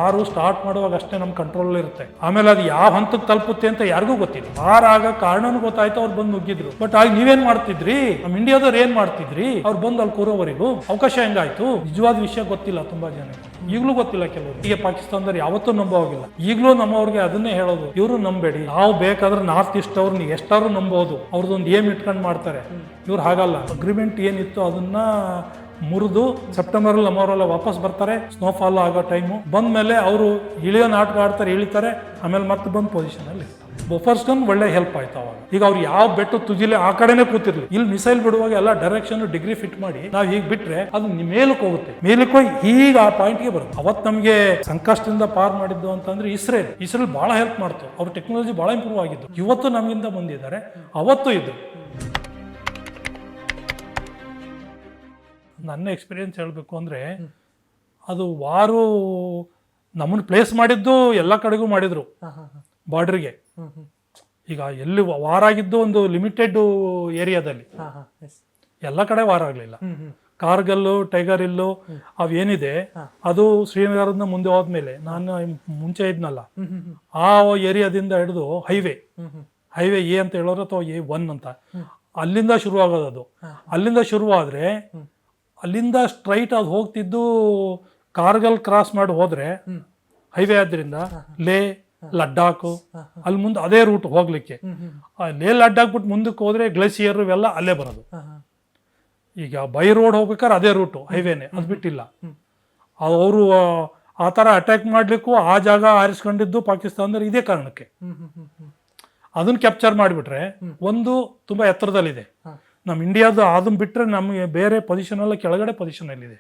Car start ಮಾಡುವಾಗ ಅಷ್ಟೇ ನಮ್ಮ ಕಂಟ್ರೋಲ್ ಇರುತ್ತೆ, ಆಮೇಲೆ ಅದು ಯಾವ ಹಂತಕ್ಕೆ ತಲುಪುತ್ತೆ ಅಂತ ಯಾರಿಗೂ ಗೊತ್ತಿಲ್ಲ. ಕಾರ್ ಆಗ ಕಾರಣನೂ ಗೊತ್ತಾಯ್ತು, ಅವ್ರು ಬಂದು ನುಗ್ಗಿದ್ರು. ಬಟ್ ಆಗ ನೀವೇನ್ ಮಾಡ್ತಿದ್ರಿ, ನಮ್ಮ ಇಂಡಿಯಾದವ್ರು ಏನ್ ಮಾಡ್ತಿದ್ರಿ, ಅವ್ರು ಬಂದು ಅಲ್ಲಿ ಕೂರೋವರೆಗೂ ಅವಕಾಶ ಹೆಂಗಾಯ್ತು? ನಿಜವಾದ ವಿಷಯ ಗೊತ್ತಿಲ್ಲ ತುಂಬಾ ಜನ, ಈಗಲೂ ಗೊತ್ತಿಲ್ಲ ಕೆಲವರು. ಈಗ ಪಾಕಿಸ್ತಾನದವ್ರು ಯಾವತ್ತೂ ನಂಬೋಗಿಲ್ಲ, ಈಗಲೂ ನಮ್ಮವ್ರಿಗೆ ಅದನ್ನೇ ಹೇಳೋದು, ಇವರು ನಂಬೇಡಿ, ನಾವು ಬೇಕಾದ್ರೆ ನಾರ್ತ್ ಈಸ್ಟ್ ಅವ್ರನ್ನ ಎಷ್ಟಾರು ನಂಬೋದು, ಅವ್ರದ್ದೊಂದು ಏಮ್ ಇಟ್ಕೊಂಡು ಮಾಡ್ತಾರೆ. ಇವ್ರು ಹಾಗಲ್ಲ. ಅಗ್ರಿಮೆಂಟ್ ಏನಿತ್ತು ಅದನ್ನ ಮುರಿದು ಸೆಪ್ಟೆಂಬರಲ್ಲಿ ನಮ್ಮವರೆಲ್ಲ ವಾಪಸ್ ಬರ್ತಾರೆ. ಸ್ನೋಫಾಲ್ ಆಗೋ ಟೈಮು ಬಂದ್ಮೇಲೆ ಅವರು ಇಳಿಯೋ ನಾಟಕ ಆಡ್ತಾರೆ, ಇಳಿತಾರೆ, ಆಮೇಲೆ ಮತ್ತೆ ಬಂದು ಪೊಸಿಷನ್ ಅಲ್ಲಿ ಬಫರ್ಸ್ ಗನ್ ಒಳ್ಳೆ ಹೆಲ್ಪ್ ಆಯ್ತು ಅವಾಗ. ಈಗ ಅವ್ರು ಯಾವ ಬೆಟ್ಟು ತುದಿಲೆ ಆ ಕಡೆನೇ ಕೂತಿರ್ಲಿ, ಇಲ್ಲಿ ಮಿಸೈಲ್ ಬಿಡುವಾಗ ಎಲ್ಲ ಡೈರೆಕ್ಷನ್ ಡಿಗ್ರಿ ಫಿಟ್ ಮಾಡಿ ನಾವು ಹೀಗೆ ಬಿಟ್ರೆ ಅದು ಮೇಲಕ್ಕೆ ಹೋಗುತ್ತೆ, ಮೇಲಕ್ಕೆ ಹೋಗಿ ಈಗ ಆ ಪಾಯಿಂಟ್ಗೆ ಬರುತ್ತೆ. ಅವತ್ತು ನಮಗೆ ಸಂಕಷ್ಟದಿಂದ ಪಾರ್ ಮಾಡಿದ್ದು ಅಂತಂದ್ರೆ ಇಸ್ರೇಲ್ ಬಹಳ ಹೆಲ್ಪ್ ಮಾಡ್ತು, ಅವ್ರ ಟೆಕ್ನಾಲಜಿ ಬಹಳ ಇಂಪ್ರೂವ್ ಆಗಿದ್ದು. ಇವತ್ತು ನಮಗಿಂತ ಬಂದಿದ್ದಾರೆ, ಅವತ್ತು ಇದ್ರು. ನನ್ನ ಎಕ್ಸ್ಪೀರಿಯನ್ಸ್ ಹೇಳಬೇಕು ಅಂದರೆ, ಅದು ವಾರು ನಮ್ಮನ್ನು ಪ್ಲೇಸ್ ಮಾಡಿದ್ದು ಎಲ್ಲ ಕಡೆಗೂ ಮಾಡಿದ್ರು ಬಾರ್ಡ್ರಿಗೆ. ಈಗ ಎಲ್ಲಿ ವಾರ ಆಗಿದ್ದು ಒಂದು ಲಿಮಿಟೆಡ್ ಏರಿಯಾದಲ್ಲಿ, ಎಲ್ಲ ಕಡೆ ವಾರ ಆಗಲಿಲ್ಲ. ಕಾರ್ಗಲ್ಲು, ಟೈಗರ್ ಹಿಲ್ಲು ಅವೇನಿದೆ ಅದು ಶ್ರೀನಗರದ ಮುಂದೆ ಹೋದ್ಮೇಲೆ, ನಾನು ಮುಂಚೆ ಇದ್ನಲ್ಲ ಆ ಏರಿಯಾದಿಂದ ಹಿಡಿದು ಹೈವೇ ಎ ಅಂತ ಹೇಳೋರು ಅಥವಾ A1 ಅಂತ, ಅಲ್ಲಿಂದ ಶುರು ಆಗೋದು. ಅದು ಅಲ್ಲಿಂದ ಶುರುವಾದ್ರೆ ಅಲ್ಲಿಂದ ಸ್ಟ್ರೈಟ್ ಅದು ಹೋಗ್ತಿದ್ದು ಕಾರ್ಗಲ್ ಕ್ರಾಸ್ ಮಾಡಿ ಹೋದ್ರೆ ಹೈವೇ ಆದ್ರಿಂದ ಲೇ ಲಡ್ಡಾಖ್ ಅಲ್ಲಿ ಮುಂದೆ ಅದೇ ರೂಟ್ ಹೋಗ್ಲಿಕ್ಕೆ. ಲೇ ಲಡ್ಡಾಖ್ ಬಿಟ್ಟು ಮುಂದಕ್ಕೆ ಹೋದ್ರೆ ಗ್ಲೇಸಿಯರ್ ಇವೆಲ್ಲ ಅಲ್ಲೇ ಬರೋದು. ಈಗ ಬೈ ರೋಡ್ ಹೋಗ್ಬೇಕಾದ್ರೆ ಅದೇ ರೂಟು, ಹೈವೇನೆ, ಅದು ಬಿಟ್ಟಿಲ್ಲ. ಅವರು ಆ ಥರ ಅಟ್ಯಾಕ್ ಮಾಡ್ಲಿಕ್ಕೂ ಆ ಜಾಗ ಆರಿಸ್ಕೊಂಡಿದ್ದು ಪಾಕಿಸ್ತಾನದಲ್ಲಿ ಇದೇ ಕಾರಣಕ್ಕೆ. ಅದನ್ನ ಕ್ಯಾಪ್ಚರ್ ಮಾಡಿಬಿಟ್ರೆ ಒಂದು ತುಂಬಾ ಎತ್ತರದಲ್ಲಿದೆ. ನಮ್ಮ ಇಂಡಿಯಾದ ಅದನ್ನ ಬಿಟ್ರೆ ನಮಗೆ ಬೇರೆ ಪೊಸಿಷನ್ ಎಲ್ಲ ಕೆಳಗಡೆ ಪೊಸಿಷನ್ ಅಲ್ಲಿದೆ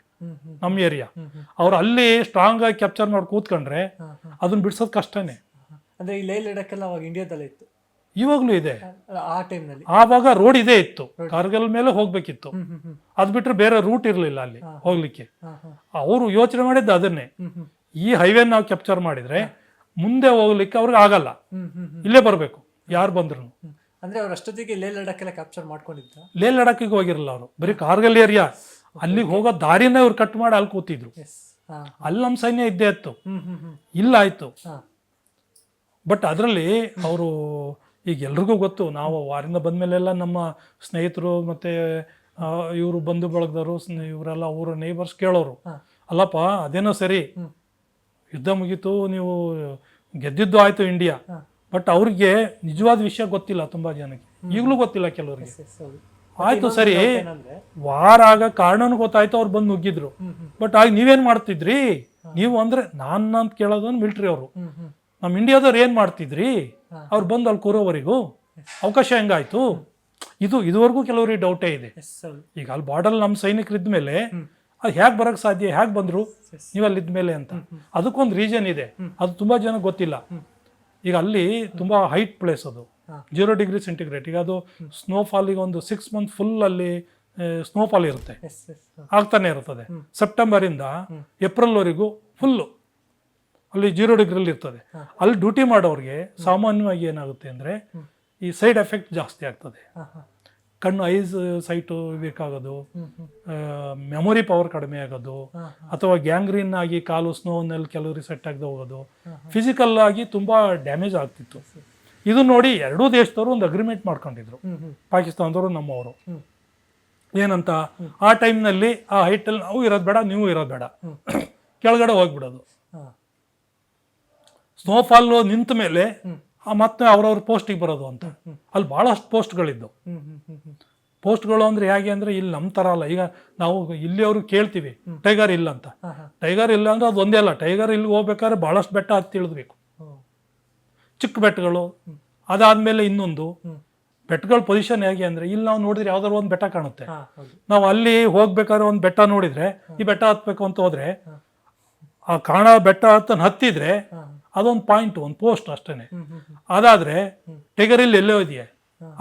ನಮ್ಮ ಏರಿಯಾ. ಅವ್ರು ಅಲ್ಲಿ ಸ್ಟ್ರಾಂಗ್ ಆಗಿ ಕ್ಯಾಪ್ಚರ್ ಮಾಡಿ ಕೂತ್ಕೊಂಡ್ರೆ ಅದನ್ನ ಬಿಡ್ಸೋದು ಕಷ್ಟನೇ. ಅಂದ್ರೆ ಈ ಲೇ ಲಡಾಖ್ ಅವಾಗ ಇಂಡಿಯಾದಲ್ಲೇ ಇತ್ತು, ಇವಾಗ್ಲೂ ಇದೆ. ಆ ಟೈಮ್ನಲ್ಲಿ ಆವಾಗ ರೋಡ್ ಇದೇ ಇತ್ತು, ಕಾರ್ಗಿಲ್ ಮೇಲೆ ಹೋಗ್ಬೇಕಿತ್ತು. ಅದ್ ಬಿಟ್ರೆ ಬೇರೆ ರೂಟ್ ಇರ್ಲಿಲ್ಲ ಅಲ್ಲಿ ಹೋಗ್ಲಿಕ್ಕೆ. ಅವರು ಯೋಚನೆ ಮಾಡಿದ್ದು ಅದನ್ನೇ, ಈ ಹೈವೇ ನಾವು ಕ್ಯಾಪ್ಚರ್ ಮಾಡಿದ್ರೆ ಮುಂದೆ ಹೋಗ್ಲಿಕ್ಕೆ ಅವ್ರಿಗೆ ಆಗಲ್ಲ, ಇಲ್ಲೇ ಬರ್ಬೇಕು ಯಾರು ಬಂದ್ರು. ಅಂದ್ರೆ ಅವ್ರ ಅಷ್ಟೊತ್ತಿಗೆ ಲೇ ಲಡಾಖ್ ಎಲ್ಲ ಕ್ಯಾಪ್ಚರ್ ಮಾಡ್ಕೊಂಡಿದ್ದ. ಲೇ ಲಡಾಖಿಗೆ ಹೋಗಿರಲ್ಲ ಅವರು, ಬರೀ ಕಾರ್ಗಿಲ್ ಏರಿಯಾ ಅಲ್ಲಿಗೆ ಹೋಗೋ ದಾರಿನ ಇವ್ರು ಕಟ್ ಮಾಡಿ ಅಲ್ಲಿ ಕೂತಿದ್ರು. ಅಲ್ಲಿ ನಮ್ಮ ಸೈನ್ಯ ಇದ್ದೇ ಇತ್ತು, ಇಲ್ಲ ಆಯ್ತು. ಬಟ್ ಅದರಲ್ಲಿ ಅವರು ಈಗ ಎಲ್ರಿಗೂ ಗೊತ್ತು, ನಾವು ವಾರಿಂದ ಬಂದ್ಮೇಲೆಲ್ಲ ನಮ್ಮ ಸ್ನೇಹಿತರು ಮತ್ತೆ ಇವರು ಬಂಧು ಬಳಗದವರು ಇವರೆಲ್ಲ ಅವರ ನೇಬರ್ಸ್ ಕೇಳೋರು, ಅಲ್ಲಪ್ಪ ಅದೇನೋ ಸರಿ ಯುದ್ಧ ಮುಗೀತು, ನೀವು ಗೆದ್ದಿದ್ದು ಆಯ್ತು ಇಂಡಿಯಾ, ಬಟ್ ಅವ್ರಿಗೆ ನಿಜವಾದ ವಿಷಯ ಗೊತ್ತಿಲ್ಲ ತುಂಬಾ ಜನಕ್ಕೆ, ಈಗಲೂ ಗೊತ್ತಿಲ್ಲ ಕೆಲವರಿಗೆ. ಆಯ್ತು ಸರಿ, ವಾರ ಆಗ ಕಾರಣನೂ ಗೊತ್ತಾಯ್ತು, ಅವ್ರು ಬಂದು ನುಗ್ಗಿದ್ರು. ಬಟ್ ಆಗ ನೀವೇನ್ ಮಾಡ್ತಿದ್ರಿ ನೀವು ಅಂದ್ರೆ ನಾನು ಅಂತ ಕೇಳೋದು ಮಿಲಿಟರಿ ಅವರು, ನಮ್ಮ ಇಂಡಿಯಾದವ್ರು ಏನ್ ಮಾಡ್ತಿದ್ರಿ, ಅವ್ರು ಬಂದು ಅಲ್ಲಿ ಕೂರೋವರೆಗೂ ಅವಕಾಶ ಹೆಂಗಾಯ್ತು? ಇದುವರೆಗೂ ಕೆಲವರಿಗೆ ಡೌಟೇ ಇದೆ. ಈಗ ಅಲ್ಲಿ ಬಾರ್ಡರ್ ನಮ್ಮ ಸೈನಿಕರು ಇದ್ಮೇಲೆ ಅದು ಹೇಗೆ ಬರಕ್ ಸಾಧ್ಯ, ಹೇಗೆ ಬಂದ್ರು ನೀವು ಅಲ್ಲಿ ಇದ್ಮೇಲೆ ಅಂತ. ಅದಕ್ಕೊಂದು ರೀಸನ್ ಇದೆ, ಅದು ತುಂಬಾ ಜನ ಗೊತ್ತಿಲ್ಲ. ಈಗ ಅಲ್ಲಿ ತುಂಬಾ ಹೈಟ್ ಪ್ಲೇಸ್, ಅದು 0 ಡಿಗ್ರಿ ಸೆಂಟಿಗ್ರೇಡ್. ಈಗ ಅದು ಸ್ನೋಫಾಲಿಗೆ ಒಂದು 6 ಮಂತ್ ಫುಲ್ ಅಲ್ಲಿ ಸ್ನೋಫಾಲ್ ಇರುತ್ತೆ, ಆಗ್ತಾನೆ ಇರ್ತದೆ. ಸೆಪ್ಟೆಂಬರ್ ಇಂದ ಏಪ್ರಿಲ್ ವರೆಗೂ ಫುಲ್ಲು ಅಲ್ಲಿ 0 ಡಿಗ್ರಿಲಿ ಇರ್ತದೆ. ಅಲ್ಲಿ ಡ್ಯೂಟಿ ಮಾಡೋರಿಗೆ ಸಾಮಾನ್ಯವಾಗಿ ಏನಾಗುತ್ತೆ ಅಂದ್ರೆ ಈ ಸೈಡ್ ಎಫೆಕ್ಟ್ ಜಾಸ್ತಿ ಆಗ್ತದೆ. ಕಣ್ಣು ಐಸ್ ಸೈಟು ಬೇಕಾಗೋದು, ಮೆಮೊರಿ ಪವರ್ ಕಡಿಮೆ ಆಗೋದು, ಅಥವಾ ಗ್ಯಾಂಗ್ರೀನ್ ಆಗಿ ಕಾಲು ಸ್ನೋನಲ್ಲಿ ಕೆಲವರಿಗೆ ಸೆಟ್ ಆಗದೆ ಹೋಗೋದು, ಫಿಸಿಕಲ್ ಆಗಿ ತುಂಬಾ ಡ್ಯಾಮೇಜ್ ಆಗ್ತಿತ್ತು. ಇದು ನೋಡಿ ಎರಡೂ ದೇಶದವರು ಒಂದು ಅಗ್ರಿಮೆಂಟ್ ಮಾಡ್ಕೊಂಡಿದ್ರು, ಪಾಕಿಸ್ತಾನದವರು ನಮ್ಮವರು. ಏನಂತ, ಆ ಟೈಮ್ನಲ್ಲಿ ಆ ಹೈಟಲ್ಲಿ ನಾವು ಇರೋದು ಬೇಡ, ನೀವು ಇರೋದು ಬೇಡ, ಕೆಳಗಡೆ ಹೋಗ್ಬಿಡೋದು. ಸ್ನೋಫಾಲ್ ನಿಂತ ಮೇಲೆ ಮತ್ತೆ ಅವ್ರವ್ರ ಪೋಸ್ಟಿಗೆ ಬರೋದು ಅಂತ. ಅಲ್ಲಿ ಬಹಳಷ್ಟು ಪೋಸ್ಟ್ಗಳಿದ್ದು. ಪೋಸ್ಟ್ಗಳು ಅಂದ್ರೆ ಹೇಗೆ ಅಂದ್ರೆ ಇಲ್ಲಿ ನಮ್ಮ ತರ ಅಲ್ಲ. ಈಗ ನಾವು ಇಲ್ಲಿ ಅವರು ಕೇಳ್ತೀವಿ ಟೈಗರ್ ಇಲ್ಲ ಅಂತ, ಟೈಗರ್ ಇಲ್ಲ ಅಂದ್ರೆ ಅದು ಒಂದೇ ಅಲ್ಲ, ಟೈಗರ್ ಇಲ್ಲಿ ಹೋಗ್ಬೇಕಾದ್ರೆ ಬಹಳಷ್ಟು ಬೆಟ್ಟ ಹತ್ತಿ ಇಳಿದ್ಬೇಕು, ಚಿಕ್ಕ ಬೆಟ್ಟಗಳು. ಅದಾದ್ಮೇಲೆ ಇನ್ನೊಂದು ಬೆಟ್ಟಗಳ ಪೊಸಿಷನ್ ಹೇಗೆ ಅಂದ್ರೆ, ಇಲ್ಲಿ ನಾವು ನೋಡಿದ್ರೆ ಯಾವ್ದಾದ್ರು ಒಂದು ಬೆಟ್ಟ ಕಾಣುತ್ತೆ, ನಾವು ಅಲ್ಲಿ ಹೋಗ್ಬೇಕಾದ್ರೆ ಒಂದು ಬೆಟ್ಟ ನೋಡಿದ್ರೆ ಈ ಬೆಟ್ಟ ಹತ್ಬೇಕು ಅಂತ ಹೋದ್ರೆ ಆ ಕಾಣ ಬೆಟ್ಟ ಹತ್ತಿದ್ರೆ ಅದೊಂದು ಪಾಯಿಂಟ್, ಒಂದು ಪೋಸ್ಟ್ ಅಷ್ಟೇನೆ. ಅದಾದ್ರೆ ಟೈಗರ್ ಇಲ್ಲಿ ಎಲ್ಲೋ ಇದೆಯಾ,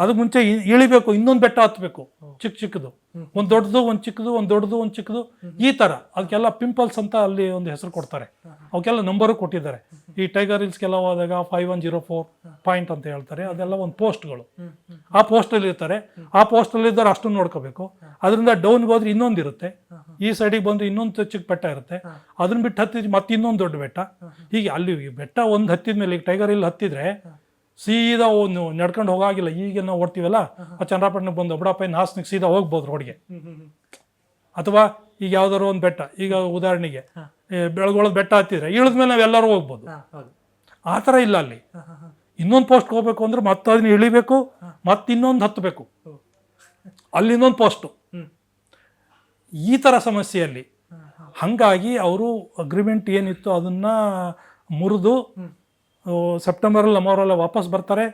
ಅದಕ್ಕೆ ಮುಂಚೆ ಇಳಿಬೇಕು, ಇನ್ನೊಂದು ಬೆಟ್ಟ ಹತ್ಬೇಕು, ಚಿಕ್ಕದು, ಒಂದ್ ದೊಡ್ಡದು, ಒಂದ್ ಚಿಕ್ಕದು, ಒಂದ್ ದೊಡ್ಡದು, ಒಂದ್ ಚಿಕ್ಕದು, ಈ ತರ. ಅದಕ್ಕೆಲ್ಲ ಪಿಂಪಲ್ಸ್ ಅಂತ ಅಲ್ಲಿ ಒಂದು ಹೆಸರು ಕೊಡ್ತಾರೆ, ಅವಕ್ಕೆಲ್ಲ ನಂಬರು ಕೊಟ್ಟಿದ್ದಾರೆ. ಈ ಟೈಗರ್ ಹಿಲ್ಸ್ಗೆಲ್ಲ ಹೋದಾಗ 5104 ಪಾಯಿಂಟ್ ಅಂತ ಹೇಳ್ತಾರೆ. ಅದೆಲ್ಲ ಒಂದು ಪೋಸ್ಟ್ಗಳು, ಆ ಪೋಸ್ಟಲ್ಲಿ ಇರ್ತಾರೆ. ಆ ಪೋಸ್ಟಲ್ಲಿ ಇದ್ದಾರೆ ಅಷ್ಟನ್ನು ನೋಡ್ಕೋಬೇಕು. ಅದರಿಂದ ಡೌನ್ಗೆ ಹೋದ್ರೆ ಇನ್ನೊಂದಿರುತ್ತೆ, ಈ ಸೈಡಿಗೆ ಬಂದು ಇನ್ನೊಂದು ಚಿಕ್ಕ ಬೆಟ್ಟ ಇರುತ್ತೆ, ಅದನ್ನ ಬಿಟ್ಟು ಹತ್ತಿದ್ರೆ ಮತ್ತೆ ಇನ್ನೊಂದು ದೊಡ್ಡ ಬೆಟ್ಟ. ಹೀಗೆ ಅಲ್ಲಿ ಬೆಟ್ಟ ಒಂದು ಹತ್ತಿದ ಮೇಲೆ ಈಗ ಟೈಗರ್ ಇಲ್ಲಿ ಹತ್ತಿದ್ರೆ ಸೀದಾ ಒಂದು ನಡ್ಕೊಂಡು ಹೋಗಾಗಿಲ್ಲ. ಈಗ ನಾವು ಓಡ್ತೀವಲ್ಲ ಚನ್ನರಾಪಟ್ಟಣಕ್ಕೆ ಬಂದು ಒಬ್ಬಡಪ್ಪ ಹಾಸನಕ್ಕೆ ಸೀದಾ ಹೋಗ್ಬೋದು ರೋಡ್ಗೆ. ಅಥವಾ ಈಗ ಯಾವ್ದಾದ್ರು ಒಂದು ಬೆಟ್ಟ, ಈಗ ಉದಾಹರಣೆಗೆ ಬೆಳಗೊಳದ ಬೆಟ್ಟ ಹತ್ತಿದ್ರೆ ಇಳಿದ್ಮೇಲೆ ನಾವೆಲ್ಲರೂ ಹೋಗ್ಬೋದು. ಆ ಥರ ಇಲ್ಲ ಅಲ್ಲಿ. ಇನ್ನೊಂದು ಪೋಸ್ಟ್ಗೆ ಹೋಗ್ಬೇಕು ಅಂದ್ರೆ ಮತ್ತೆ ಅದನ್ನ ಇಳಿಬೇಕು, ಮತ್ತೆ ಇನ್ನೊಂದು ಹತ್ತಬೇಕು, ಅಲ್ಲಿ ಇನ್ನೊಂದು ಪೋಸ್ಟು. ಈ ಥರ ಸಮಸ್ಯೆಯಲ್ಲಿ ಹಾಗಾಗಿ ಅವರು ಅಗ್ರಿಮೆಂಟ್ ಏನಿತ್ತು ಅದನ್ನ ಮುರಿದು ಸೆಪ್ಟೆಂಬರಲ್ಲಿ ನಮ್ಮವರೆಲ್ಲ ವಾಪಸ್ ಬರ್ತಾರೆ.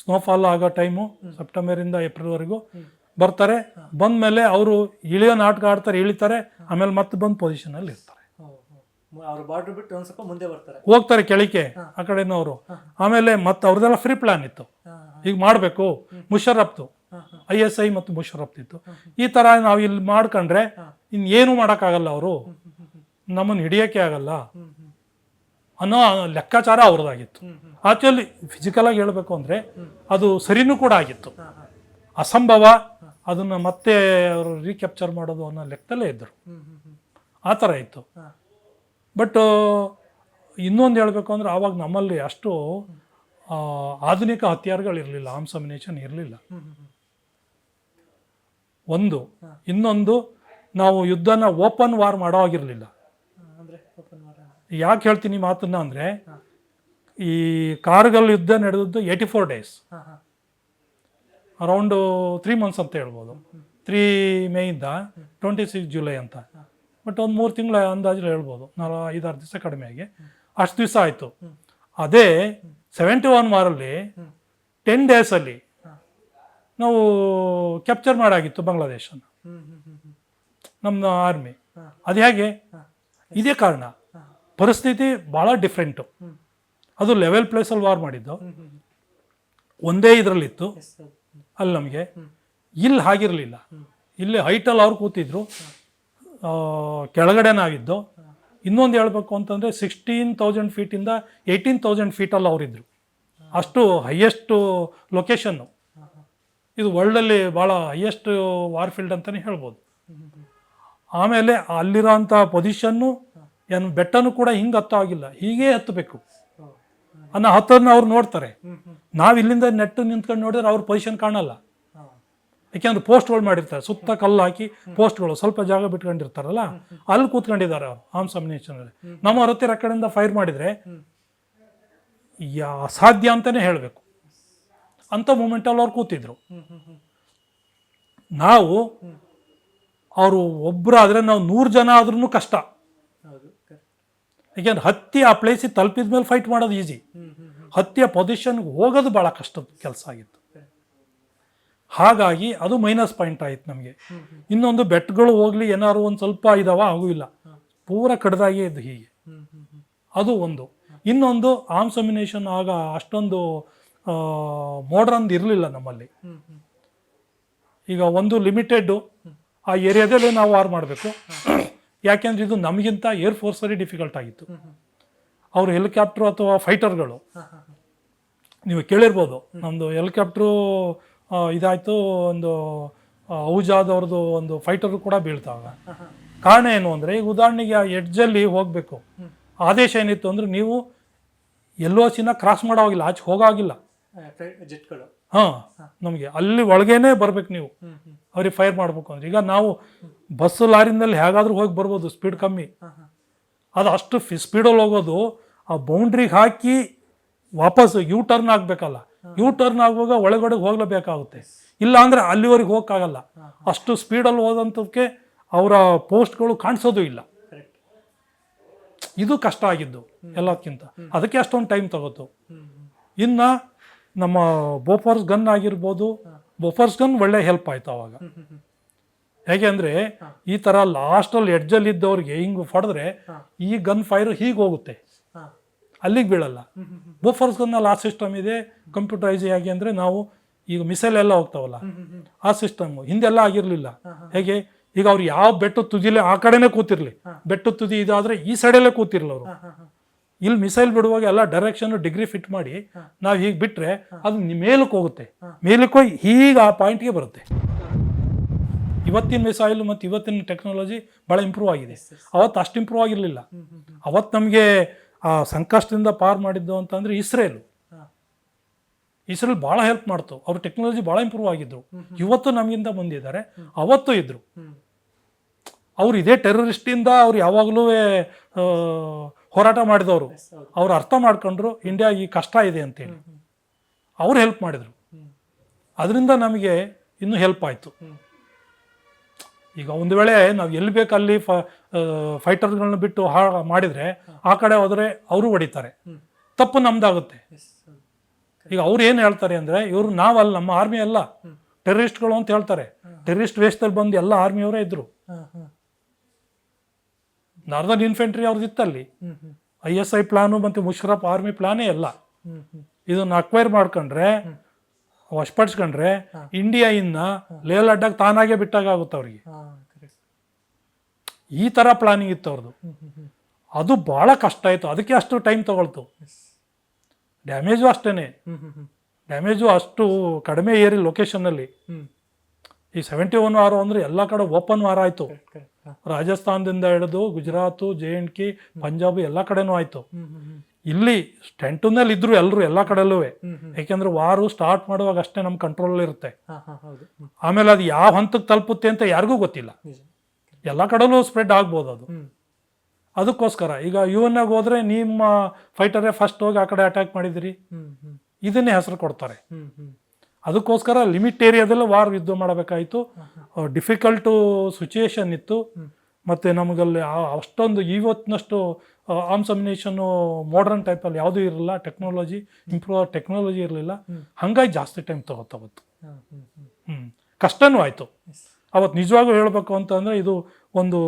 ಸ್ನೋಫಾಲ್ ಆಗೋ ಟೈಮು ಸೆಪ್ಟೆಂಬರಿಂದ ಏಪ್ರಿಲ್ವರೆಗೂ ಬರ್ತಾರೆ. ಬಂದಮೇಲೆ ಅವರು ಇಳಿಯೋ ನಾಟಕ ಆಡ್ತಾರೆ, ಇಳಿತಾರೆ, ಆಮೇಲೆ ಮತ್ತೆ ಬಂದು ಪೊಸಿಷನಲ್ಲಿ ಇರ್ತಾರೆ. ಹೋಗ್ತಾರೆ ಕೆಳಕ್ಕೆ ಆ ಕಡೆನವರು. ಆಮೇಲೆ ಮತ್ತೆ ಅವ್ರದ್ದೆಲ್ಲ ಫ್ರೀ ಪ್ಲಾನ್ ಇತ್ತು, ಈಗ ಮಾಡಬೇಕು. ಮುಷರಫ್ತು ISI ಮತ್ತು ಮುಷರಫ್ತಿತ್ತು. ಈ ಥರ ನಾವು ಇಲ್ಲಿ ಮಾಡ್ಕೊಂಡ್ರೆ ಇನ್ನೇನು ಮಾಡೋಕ್ಕಾಗಲ್ಲ, ಅವರು ನಮ್ಮನ್ನು ಹಿಡಿಯೋಕ್ಕೆ ಆಗಲ್ಲ ಅನ್ನೋ ಲೆಕ್ಕಾಚಾರ ಅವ್ರದ್ದಾಗಿತ್ತು. ಆಕ್ಚುಲಿ ಫಿಸಿಕಲಾಗಿ ಹೇಳಬೇಕು ಅಂದರೆ ಅದು ಸರಿನೂ ಕೂಡ ಆಗಿತ್ತು. ಅಸಂಭವ ಅದನ್ನು ಮತ್ತೆ ಅವರು ರೀಕ್ಯಾಪ್ಚರ್ ಮಾಡೋದು ಅನ್ನೋ ಲೆಕ್ಕದಲ್ಲೇ ಇದ್ದರು. ಆ ಥರ ಇತ್ತು. ಬಟ್ ಇನ್ನೊಂದು ಹೇಳಬೇಕು ಅಂದರೆ ಆವಾಗ ನಮ್ಮಲ್ಲಿ ಅಷ್ಟು ಆಧುನಿಕ ಹತ್ಯಾರಗಳಿರಲಿಲ್ಲ, ಆರ್ಮ್ಸ್ ಅಮ್ಯುನಿಷನ್ ಇರಲಿಲ್ಲ. ಒಂದು. ಇನ್ನೊಂದು, ನಾವು ಯುದ್ಧನ ಓಪನ್ ವಾರ್ ಮಾಡೋ ಆಗಿರಲಿಲ್ಲ. ಯಾಕೆ ಹೇಳ್ತೀನಿ ಮಾತನ್ನ ಅಂದರೆ, ಈ ಕಾರ್ಗಿಲ್ ಯುದ್ಧ ನಡೆದದ್ದು 84 days, ಅರೌಂಡು 3 months ಅಂತ ಹೇಳ್ಬೋದು. 3 ಮೇಯಿಂದ 26 ಜುಲೈ ಅಂತ. ಬಟ್ ಒಂದು 3 ತಿಂಗಳ ಅಂದಾಜು ಹೇಳ್ಬೋದು, 5-6 ದಿವಸ ಕಡಿಮೆಯಾಗಿ ಅಷ್ಟು ದಿವಸ ಆಯಿತು. ಅದೇ 71 ವಾರಲ್ಲಿ 10 days ನಾವು ಕ್ಯಾಪ್ಚರ್ ಮಾಡಾಗಿತ್ತು ಬಾಂಗ್ಲಾದೇಶನ, ನಮ್ಮ ಆರ್ಮಿ. ಅದು ಹೇಗೆ? ಇದೇ ಕಾರಣ, ಪರಿಸ್ಥಿತಿ ಭಾಳ ಡಿಫ್ರೆಂಟು. ಅದು ಲೆವೆಲ್ ಪ್ಲೇಸಲ್ಲಿ ವಾರ್ ಮಾಡಿದ್ದು, ಒಂದೇ ಇದರಲ್ಲಿತ್ತು ಅಲ್ಲಿ ನಮಗೆ. ಇಲ್ಲಿ ಹಾಗಿರಲಿಲ್ಲ. ಇಲ್ಲಿ ಹೈಟಲ್ಲಿ ಅವ್ರು ಕೂತಿದ್ರು, ಕೆಳಗಡೆ ನಾವಿದ್ದು. ಇನ್ನೊಂದು ಹೇಳ್ಬೇಕು ಅಂತಂದರೆ 16,000 ಫೀಟಿಂದ 18,000 ಫೀಟಲ್ಲಿ ಅವರಿದ್ರು. ಅಷ್ಟು ಹೈಯೆಸ್ಟು ಲೊಕೇಶನ್ನು ಇದು, ವರ್ಲ್ಡಲ್ಲಿ ಭಾಳ ಹೈಯೆಸ್ಟ್ ವಾರ್ಫೀಲ್ಡ್ ಅಂತಲೇ ಹೇಳ್ಬೋದು. ಆಮೇಲೆ ಅಲ್ಲಿರೋಂಥ ಪೊಸಿಷನ್ನು ಏನು ಬೆಟ್ಟನೂ ಕೂಡ ಹಿಂಗೆ ಹತ್ತಾಗಿಲ್ಲ, ಹೀಗೇ ಹತ್ತಬೇಕು ಅನ್ನೋ ಹತ್ತನ್ನು ಅವ್ರು ನೋಡ್ತಾರೆ. ನಾವು ಇಲ್ಲಿಂದ ನೆಟ್ಟು ನಿಂತ್ಕೊಂಡು ನೋಡಿದ್ರೆ ಅವ್ರ ಪೊಸಿಷನ್ ಕಾಣಲ್ಲ. ಯಾಕೆಂದ್ರೆ ಪೋಸ್ಟ್ಗಳು ಮಾಡಿರ್ತಾರೆ, ಸುತ್ತ ಕಲ್ಲು ಹಾಕಿ ಪೋಸ್ಟ್ಗಳು ಸ್ವಲ್ಪ ಜಾಗ ಬಿಟ್ಕೊಂಡಿರ್ತಾರಲ್ಲ, ಅಲ್ಲಿ ಕೂತ್ಕೊಂಡಿದ್ದಾರೆ ಅವರು ಆರ್ಮ್ಸ್ ಅಮ್ಯುನಿಷನಲ್ಲಿ. ನಮ್ಮ ಹತ್ತಿರ ಆ ಕಡೆಯಿಂದ ಫೈರ್ ಮಾಡಿದರೆ ಅಸಾಧ್ಯ ಅಂತಲೇ ಹೇಳಬೇಕು. ಅಂಥ ಮೂಮೆಂಟಲ್ಲಿ ಅವ್ರು ಕೂತಿದ್ರು. ನಾವು ಅವರು ಒಬ್ಬರಾದರೆ ನಾವು 100 ಜನ ಆದ್ರೂ ಕಷ್ಟ. ಯಾಕೆಂದ್ರೆ ಹತ್ತಿ ಆ ಪ್ಲೇಸಿಗೆ ತಲುಪಿದ ಮೇಲೆ ಫೈಟ್ ಮಾಡೋದು ಈಸಿ, ಹತ್ತಿಯ ಪೊಸಿಷನ್ಗೆ ಹೋಗೋದು ಭಾಳ ಕಷ್ಟದ ಕೆಲಸ ಆಗಿತ್ತು. ಹಾಗಾಗಿ ಅದು ಮೈನಸ್ ಪಾಯಿಂಟ್ ಆಯಿತು ನಮಗೆ. ಇನ್ನೊಂದು, ಬೆಟ್ಟಗಳು ಹೋಗ್ಲಿ ಏನಾದ್ರು ಒಂದು ಸ್ವಲ್ಪ ಇದಾವ, ಆಗೂ ಇಲ್ಲ, ಪೂರ ಕಡ್ದಾಗೆ ಇದ್ದು ಹೀಗೆ. ಅದು ಒಂದು. ಇನ್ನೊಂದು, ಆರ್ಮ್ಸ್ ಅಮ್ಯುನಿಷನ್ ಆಗ ಅಷ್ಟೊಂದು ಮಾಡರ್ನ್ ಇರಲಿಲ್ಲ ನಮ್ಮಲ್ಲಿ. ಈಗ ಒಂದು ಲಿಮಿಟೆಡ್ಡು ಆ ಏರಿಯಾದಲ್ಲೇ ನಾವು ವಾರ್ ಮಾಡಬೇಕು. ಯಾಕೆಂದ್ರೆ ಇದು ನಮಗಿಂತ ಏರ್ ಫೋರ್ಸಲ್ಲಿ ಡಿಫಿಕಲ್ಟ್ ಆಗಿತ್ತು. ಅವರು ಹೆಲಿಕಾಪ್ಟ್ರು ಅಥವಾ ಫೈಟರ್ಗಳು ನೀವು ಕೇಳಿರ್ಬೋದು, ನಮ್ಮದು ಹೆಲಿಕಾಪ್ಟ್ರು ಇದಾಯಿತು, ಒಂದು ಔಜಾದವ್ರದ್ದು ಒಂದು ಫೈಟರು ಕೂಡ ಬೀಳ್ತಾವ. ಕಾರಣ ಏನು ಅಂದರೆ, ಈಗ ಉದಾಹರಣೆಗೆ ಆ ಎಡ್ಜಲ್ಲಿ ಹೋಗಬೇಕು, ಆದೇಶ ಏನಿತ್ತು ಅಂದರೆ ನೀವು LOCನ ಕ್ರಾಸ್ ಮಾಡೋ ಆಗಿಲ್ಲ, ಆಚೆ ಹೋಗೋಗಿಲ್ಲ. ಹಾಂ, ನಮಗೆ ಅಲ್ಲಿ ಒಳಗೇನೆ ಬರ್ಬೇಕು ನೀವು ಅವ್ರಿಗೆ ಫೈರ್ ಮಾಡ್ಬೇಕು ಅಂದ್ರೆ. ಈಗ ನಾವು ಬಸ್ ಲಾರಿನಲ್ಲಿ ಹೇಗಾದ್ರೂ ಹೋಗಿ ಬರ್ಬೋದು, ಸ್ಪೀಡ್ ಕಮ್ಮಿ. ಅದು ಅಷ್ಟು ಸ್ಪೀಡಲ್ಲಿ ಹೋಗೋದು, ಆ ಬೌಂಡ್ರಿಗೆ ಹಾಕಿ ವಾಪಸ್ ಟರ್ನ್ ಆಗಬೇಕಲ್ಲ, ಟರ್ನ್ ಆಗುವಾಗ ಒಳಗಡೆ ಹೋಗ್ಲೇಬೇಕಾಗುತ್ತೆ. ಇಲ್ಲ ಅಂದರೆ ಅಲ್ಲಿವರೆಗೆ ಹೋಗೋಕ್ಕಾಗಲ್ಲ. ಅಷ್ಟು ಸ್ಪೀಡಲ್ಲಿ ಹೋದಂಥಕ್ಕೆ ಅವರ ಪೋಸ್ಟ್ಗಳು ಕಾಣಿಸೋದು ಇಲ್ಲ. ಇದು ಕಷ್ಟ ಆಗಿದ್ದು ಎಲ್ಲಕ್ಕಿಂತ. ಅದಕ್ಕೆ ಅಷ್ಟೊಂದು ಟೈಮ್ ತಗೋತು. ಇನ್ನು ನಮ್ಮ ಬೋಫರ್ಸ್ ಗನ್ ಆಗಿರ್ಬೋದು, ಬೋಫರ್ಸ್ ಗನ್ ಒಳ್ಳೆ ಹೆಲ್ಪ್ ಆಯ್ತು ಅವಾಗ. ಹೇಗೆ ಅಂದರೆ, ಈ ಥರ ಲಾಸ್ಟಲ್ಲಿ ಎಡ್ಜಲ್ಲಿ ಇದ್ದವ್ರಿಗೆ ಹಿಂಗೆ ಹೊಡೆದ್ರೆ ಈ ಗನ್ ಫೈರ್ ಹೀಗೆ ಹೋಗುತ್ತೆ, ಅಲ್ಲಿಗೆ ಬೀಳಲ್ಲ. ಬೋಫರ್ಸ್ ಗನ್ನಲ್ಲಿ ಆ ಸಿಸ್ಟಮ್ ಇದೆ, ಕಂಪ್ಯೂಟರೈಸ್. ಹೇಗೆ ಅಂದರೆ, ನಾವು ಈಗ ಮಿಸೈಲ್ ಎಲ್ಲ ಹೋಗ್ತಾವಲ್ಲ, ಆ ಸಿಸ್ಟಮ್ ಹಿಂದೆಲ್ಲ ಆಗಿರಲಿಲ್ಲ. ಹೇಗೆ, ಈಗ ಅವ್ರು ಯಾವ ಬೆಟ್ಟದ ತುದಿಲೇ ಆ ಕಡೆನೇ ಕೂತಿರ್ಲಿ, ಬೆಟ್ಟದ ತುದಿ ಇದಾದರೆ ಈ ಸೈಡಲ್ಲೇ ಕೂತಿರ್ಲಿ ಅವರು. ಇಲ್ಲಿ ಮಿಸೈಲ್ ಬಿಡುವಾಗ ಎಲ್ಲ ಡೈರೆಕ್ಷನ್ ಡಿಗ್ರಿ ಫಿಟ್ ಮಾಡಿ ನಾವು ಹೀಗೆ ಬಿಟ್ಟರೆ ಅದು ಮೇಲಕ್ಕೆ ಹೋಗುತ್ತೆ, ಮೇಲಕ್ಕೆ ಹೋಗಿ ಹೀಗೆ ಆ ಪಾಯಿಂಟ್ಗೆ ಬರುತ್ತೆ. ಇವತ್ತಿನ ಮಿಸೈಲ್ ಮತ್ತು ಇವತ್ತಿನ ಟೆಕ್ನಾಲಜಿ ಭಾಳ ಇಂಪ್ರೂವ್ ಆಗಿದೆ. ಅವತ್ತು ಅಷ್ಟು ಇಂಪ್ರೂವ್ ಆಗಿರಲಿಲ್ಲ. ಅವತ್ತು ನಮಗೆ ಆ ಸಂಕಷ್ಟದಿಂದ ಪಾರು ಮಾಡಿದ್ದು ಅಂತಂದರೆ ಇಸ್ರೇಲ್ ಭಾಳ ಹೆಲ್ಪ್ ಮಾಡ್ತು. ಅವ್ರ ಟೆಕ್ನಾಲಜಿ ಭಾಳ ಇಂಪ್ರೂವ್ ಆಗಿದ್ರು. ಇವತ್ತು ನಮಗಿಂತ ಬಂದಿದ್ದಾರೆ, ಅವತ್ತು ಇದ್ರು. ಅವ್ರು ಇದೇ ಟೆರರಿಸ್ಟಿಂದ ಅವ್ರು ಯಾವಾಗಲೂ ಹೋರಾಟ ಮಾಡಿದವರು. ಅವ್ರು ಅರ್ಥ ಮಾಡ್ಕೊಂಡ್ರು ಇಂಡಿಯಾ ಈ ಕಷ್ಟ ಇದೆ ಅಂತೇಳಿ, ಅವ್ರು ಹೆಲ್ಪ್ ಮಾಡಿದರು. ಅದರಿಂದ ನಮಗೆ ಇನ್ನೂ ಹೆಲ್ಪ್ ಆಯಿತು. ಈಗ ಒಂದು ವೇಳೆ ನಾವು ಎಲ್ಲಿ ಬೇಕಲ್ಲಿ ಫೈಟರ್ಗಳನ್ನ ಬಿಟ್ಟು ಮಾಡಿದರೆ ಆ ಕಡೆ ಹೋದರೆ ಅವರು ಹೊಡಿತಾರೆ, ತಪ್ಪು ನಮ್ದಾಗುತ್ತೆ. ಈಗ ಅವ್ರು ಏನು ಹೇಳ್ತಾರೆ ಅಂದರೆ, ಇವರು ನಾವಲ್ಲ, ನಮ್ಮ ಆರ್ಮಿ ಅಲ್ಲ, ಟೆರರಿಸ್ಟ್ಗಳು ಅಂತ ಹೇಳ್ತಾರೆ. ಟೆರರಿಸ್ಟ್ ವೇಷದಲ್ಲಿ ಬಂದು ಎಲ್ಲ ಆರ್ಮಿಯವರೇ ಇದ್ರು. ನಾರ್ದರ್ನ್ ಇನ್ಫೆಂಟ್ರಿ ಅವ್ರದ್ದು ಇತ್ತಲ್ಲಿ. ISI ಪ್ಲಾನು ಮತ್ತು ಮುಷರಫ್ ಆರ್ಮಿ ಪ್ಲಾನೇ ಎಲ್ಲ. ಇದನ್ನ ಅಕ್ವೈರ್ ಮಾಡ್ಕೊಂಡ್ರೆ, ವಶಪಡಿಸ್ಕೊಂಡ್ರೆ ಇಂಡಿಯಾ ಇನ್ನ ಲೇ ಲಡಾಖ್ ತಾನಾಗೆ ಬಿಟ್ಟಾಗ ಆಗುತ್ತೆ ಅವ್ರಿಗೆ. ಈ ಥರ ಪ್ಲಾನಿಂಗ್ ಇತ್ತು ಅವ್ರದ್ದು. ಅದು ಭಾಳ ಕಷ್ಟ ಆಯಿತು. ಅದಕ್ಕೆ ಅಷ್ಟು ಟೈಮ್ ತಗೊಳ್ತು. ಡ್ಯಾಮೇಜು ಅಷ್ಟೇ. ಡ್ಯಾಮೇಜು ಅಷ್ಟು ಕಡಿಮೆ ಏರಿ ಲೊಕೇಶನ್ನಲ್ಲಿ. ಈ 71 ವಾರ ಅಂದರೆ ಎಲ್ಲ ಕಡೆ ಓಪನ್ ವಾರ ಆಯಿತು. ರಾಜಸ್ಥಾನದಿಂದ ಹಿಡಿದು ಗುಜರಾತು, JNK, ಪಂಜಾಬ್ ಎಲ್ಲ ಕಡೆನೂ ಆಯಿತು. ಇಲ್ಲಿ ಸ್ಟೆಂಟುನಲ್ಲಿ ಇದ್ರು ಎಲ್ಲರೂ ಎಲ್ಲ ಕಡೆಯಲ್ಲೂ. ಯಾಕೆಂದ್ರೆ ವಾರು ಸ್ಟಾರ್ಟ್ ಮಾಡುವಾಗ ಅಷ್ಟೇ ನಮ್ಮ ಕಂಟ್ರೋಲ್ ಇರುತ್ತೆ. ಆಮೇಲೆ ಅದು ಯಾವ ಹಂತಕ್ಕೆ ತಲುಪುತ್ತೆ ಅಂತ ಯಾರಿಗೂ ಗೊತ್ತಿಲ್ಲ. ಎಲ್ಲ ಕಡೆಯಲ್ಲೂ ಸ್ಪ್ರೆಡ್ ಆಗ್ಬೋದು ಅದು. ಅದಕ್ಕೋಸ್ಕರ ಈಗ UN ಹೋದ್ರೆ ನಿಮ್ಮ ಫೈಟರೇ ಫಸ್ಟ್ ಹೋಗಿ ಆ ಕಡೆ ಅಟ್ಯಾಕ್ ಮಾಡಿದಿರಿ, ಇದನ್ನೇ ಹೆಸರು ಕೊಡ್ತಾರೆ. ಅದಕ್ಕೋಸ್ಕರ ಲಿಮಿಟ್ ಏರಿಯಾದಲ್ಲೇ ವಾರ್ ಯುದ್ಧ ಮಾಡಬೇಕಾಯಿತು. ಡಿಫಿಕಲ್ಟು ಸಿಚುಯೇಷನ್ ಇತ್ತು. ಮತ್ತು ನಮಗಲ್ಲಿ ಅಷ್ಟೊಂದು ಇವತ್ತಿನಷ್ಟು ಆರ್ಮ್ಸ್ ಅಮ್ಯುನೇಷನ್ನು ಮಾಡರ್ನ್ ಟೈಪಲ್ಲಿ ಯಾವುದೂ ಇರಲಿಲ್ಲ. ಟೆಕ್ನಾಲಜಿ ಇರಲಿಲ್ಲ. ಹಾಗಾಗಿ ಜಾಸ್ತಿ ಟೈಮ್ ತಗೋತಾವತ್ತು. ಕಷ್ಟನೂ ಆಯಿತು ಅವತ್ತು. ನಿಜವಾಗೂ ಹೇಳಬೇಕು ಅಂತಂದರೆ ಇದು ಒಂದು